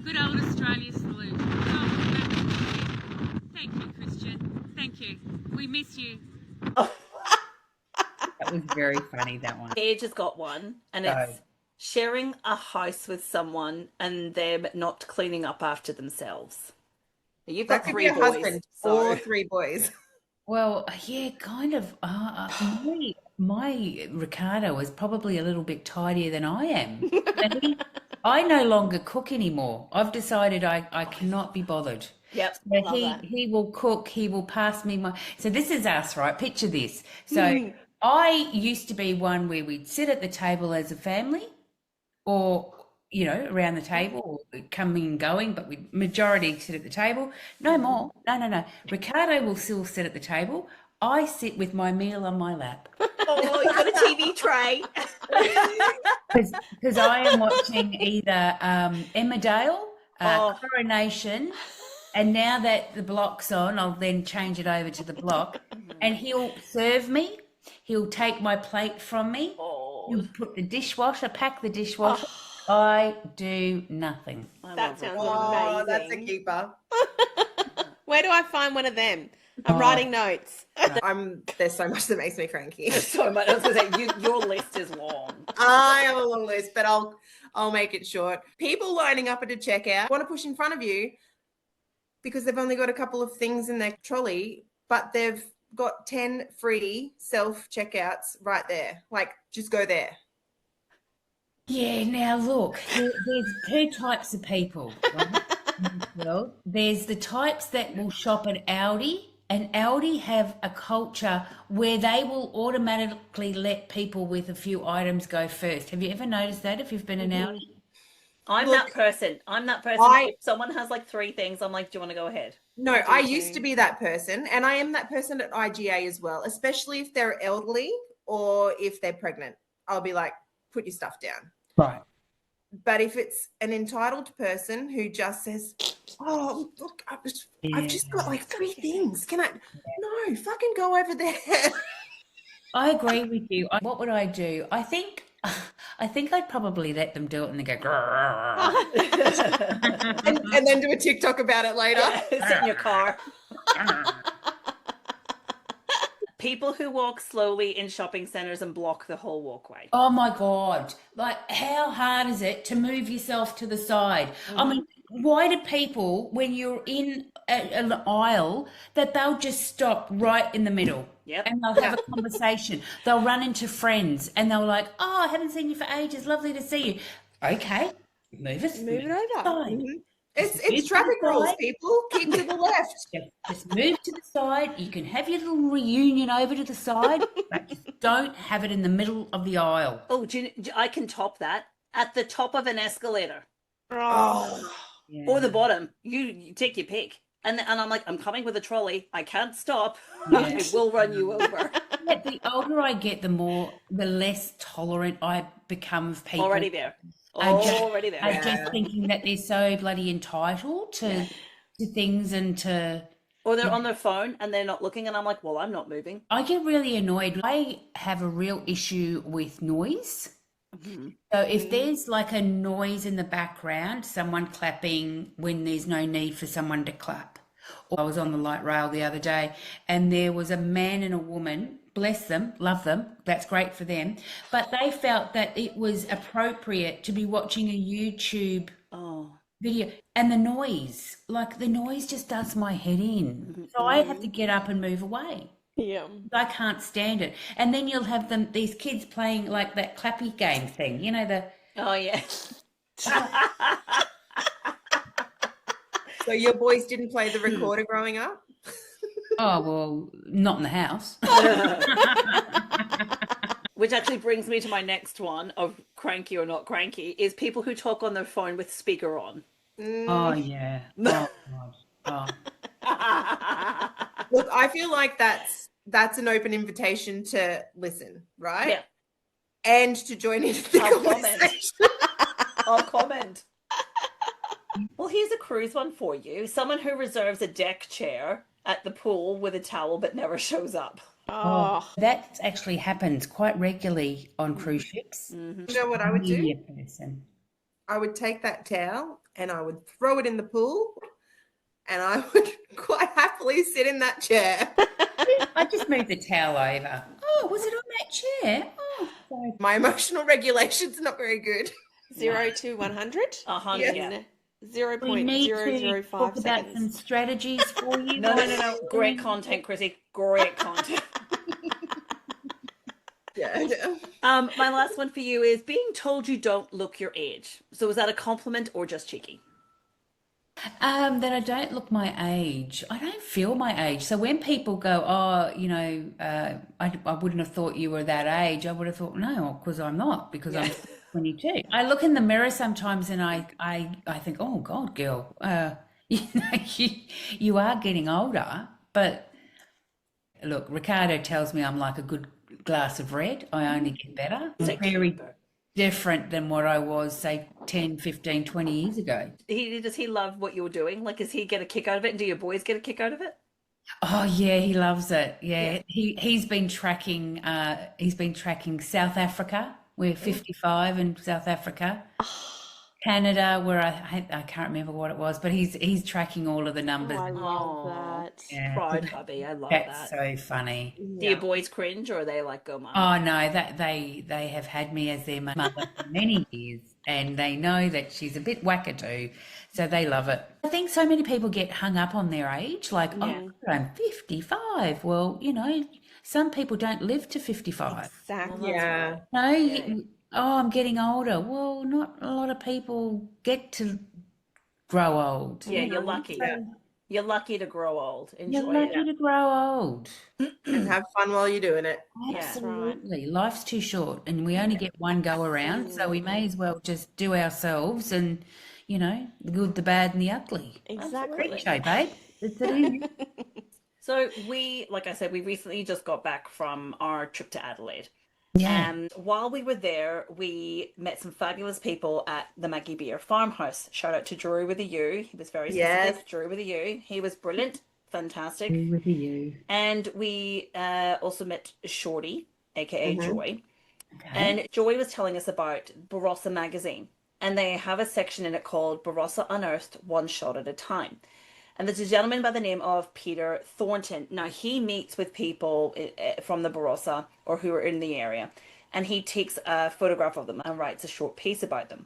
Good old Australian salute. Oh, thank you, Christian. Thank you. We miss you. that was very funny, that one. Paige has got one, and it's sharing a house with someone and them not cleaning up after themselves. You've got That could three be a boys, husband so- or 3 boys. Well, yeah, kind of. My Ricardo is probably a little bit tidier than I am. And I no longer cook anymore. I've decided I cannot be bothered. Yep. So he will cook. He will pass me my. So this is us, right? Picture this. So I used to be one where we'd sit at the table as a family, or around the table, or coming and going, but we majority sit at the table. No more. No. Ricardo will still sit at the table. I sit with my meal on my lap. Oh, you got a TV tray. Because I am watching either Emmerdale, Coronation, and now that the block's on, I'll then change it over to the block, and he'll serve me. He'll take my plate from me. He'll put pack the dishwasher. I do nothing. That sounds Oh, amazing. that's a keeper. Where do I find one of them? I'm writing notes. There's so much that makes me cranky. So much. I was going to say, your list is long. I have a long list, but I'll make it short. People lining up at a checkout want to push in front of you because they've only got a couple of things in their trolley, but they've got 10 free self-checkouts right there. Like, just go there. Yeah, now look, there's 2 types of people. Right? Well, there's the types that will shop at Aldi, and Aldi have a culture where they will automatically let people with a few items go first. Have you ever noticed that if you've been in Aldi? I'm that person. If someone has like 3 things, I'm like, do you want to go ahead? No, I used to be that person, and I am that person at IGA as well, especially if they're elderly or if they're pregnant. I'll be like, put your stuff down. Right. But if it's an entitled person who just says, oh, look, I've just got like 3 things. Can I? No, fucking go over there. I agree with you. What would I do? I think I'd probably let them do it and then go, and then do a TikTok about it later. Sit in your car. People who walk slowly in shopping centres and block the whole walkway. oh my God, like how hard is it to move yourself to the side? I mean, why do people, when you're in an aisle, that they'll just stop right in the middle? Yep. And they'll have a conversation. They'll run into friends and they'll like, oh, I haven't seen you for ages. Lovely to see you. Okay, move it over. It's traffic rules, people. Keep to the left. Just move to the side. You can have your little reunion over to the side. But just don't have it in the middle of the aisle. Oh, I can top that. At the top of an escalator. Oh, Yeah. Or the bottom. You take your pick. And I'm like, I'm coming with a trolley. I can't stop. Yeah. I will run you over. The older I get, the less tolerant I become of people. Already there. I'm there. just thinking that they're so bloody entitled to things and to. Or they're on their phone and they're not looking, and I'm like, well, I'm not moving. I get really annoyed. I have a real issue with noise. Mm-hmm. So if there's like a noise in the background, someone clapping when there's no need for someone to clap. Or I was on the light rail the other day and there was a man and a woman, bless them, love them, that's great for them, but they felt that it was appropriate to be watching a YouTube video, and the noise just does my head in. So I have to get up and move away. Yeah. I can't stand it. And then you'll have these kids playing like that clappy game thing, you know, Oh, yeah. so your boys didn't play the recorder growing up? oh, well, not in the house. Which actually brings me to my next one of cranky or not cranky, is people who talk on their phone with speaker on. Oh, yeah. Oh, God. Oh. Look, I feel like that's an open invitation to listen, right? Yeah. And to join in the conversation. I'll comment. Well, here's a cruise one for you. Someone who reserves a deck chair at the pool with a towel but never shows up. Oh, That actually happens quite regularly on cruise ships. You know what I would do? Media person. I would take that towel and I would throw it in the pool and I would quite happily sit in that chair. I just moved the towel over. Oh, was it on that chair? Oh, sorry. My emotional regulation's not very good. 0 to 100. 100, Yeah. yeah. We need to 0.005 talk about some seconds. strategies for you. No. Great content, Chrissy. Great content. Yeah. My last one for you is being told you don't look your age. So is that a compliment or just cheeky? That I don't look my age. I don't feel my age. So when people go, oh, you know, I wouldn't have thought you were that age, I would have thought, no, because I'm not, because I'm 22. I look in the mirror sometimes and I think, oh God, girl, you know, you are getting older. But look, Ricardo tells me I'm like a good glass of red. I only get better. I'm very different than what I was, say, 10, 15, 20 years ago. Does he love what you're doing? Like, does he get a kick out of it? And do your boys get a kick out of it? Oh yeah, he loves it. Yeah. He's been tracking South Africa. We're 55 in South Africa. Canada, where I can't remember what it was, but he's tracking all of the numbers. I love that. Yeah. Pride hubby, I love That's that. so funny. Do your boys cringe or are they like, go mum? Oh no, that they have had me as their mother for many years, and they know that she's a bit wackadoo, so they love it. I think so many people get hung up on their age, like, oh, I'm 55. Well, you know, some people don't live to 55. Exactly. Yeah. No, oh, I'm getting older. Well, not a lot of people get to grow old. Yeah, you're lucky. You're lucky to grow old. You're Enjoy lucky it. to grow old. And have fun while you're doing it. Absolutely. Life's too short and we only get one go around, so we may as well just do ourselves and, you know, the good, the bad and the ugly. Exactly. Cliche, babe. It's it is. So like I said, we recently just got back from our trip to Adelaide. Yeah. And while we were there, we met some fabulous people at the Maggie Beer farmhouse. Shout out to Drew with a U. He was very sensitive. Yes. Drew with a U. He was brilliant. Fantastic. With you. And we also met Shorty, aka Joy. Okay. And Joy was telling us about Barossa magazine. And they have a section in it called Barossa Unearthed One Shot at a Time. And there's a gentleman by the name of Peter Thornton. Now, he meets with people from the Barossa or who are in the area, and he takes a photograph of them and writes a short piece about them.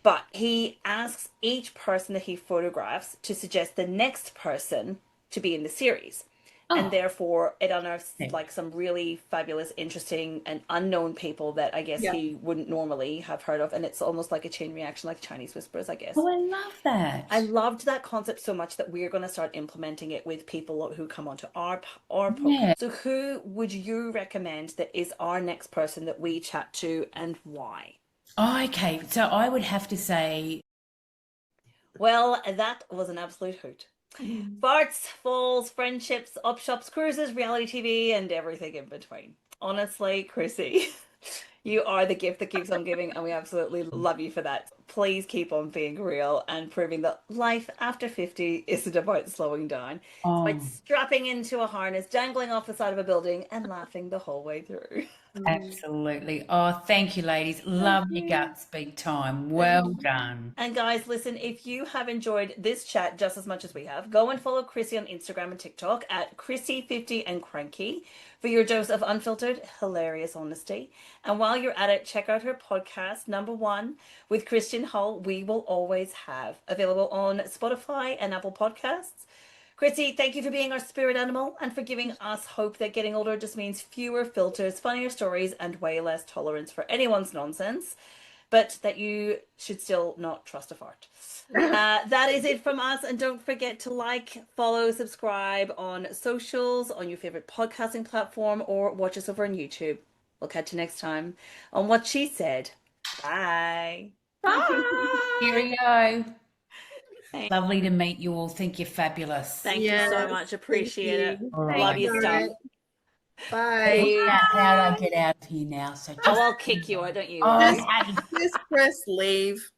But he asks each person that he photographs to suggest the next person to be in the series. And therefore it unearths like some really fabulous, interesting and unknown people that I guess he wouldn't normally have heard of. And it's almost like a chain reaction, like Chinese whispers, I guess. Oh, I love that. I loved that concept so much that we're going to start implementing it with people who come onto our podcast. So who would you recommend that is our next person that we chat to, and why? Okay, so I would have to say, well, that was an absolute hoot. Farts, falls, friendships, op shops, cruises, reality TV, and everything in between. Honestly, Chrissy, you are the gift that keeps on giving, and we absolutely love you for that. Please keep on being real and proving that life after 50 isn't about slowing down. It's about strapping into a harness, dangling off the side of a building, and laughing the whole way through. Absolutely. Oh, thank you, ladies. Love your guts big time. Well done. And guys, listen, if you have enjoyed this chat just as much as we have, go and follow Chrissy on Instagram and TikTok at Chrissy50andCranky for your dose of unfiltered, hilarious honesty. And while you're at it, check out her podcast, Number One, with Christian Hull, We Will Always Have, available on Spotify and Apple Podcasts. Chrissy, thank you for being our spirit animal and for giving us hope that getting older just means fewer filters, funnier stories, and way less tolerance for anyone's nonsense, but that you should still not trust a fart. That is it from us. And don't forget to like, follow, subscribe on socials, on your favorite podcasting platform, or watch us over on YouTube. We'll catch you next time on What She Said. Bye. Bye. Cheerio. Lovely to meet you all. Think you're fabulous. Thank you so much. Appreciate it. Love your stuff. Bye. How do I get out of here now? So I'll kick you. Why don't you? Okay. Just press leave.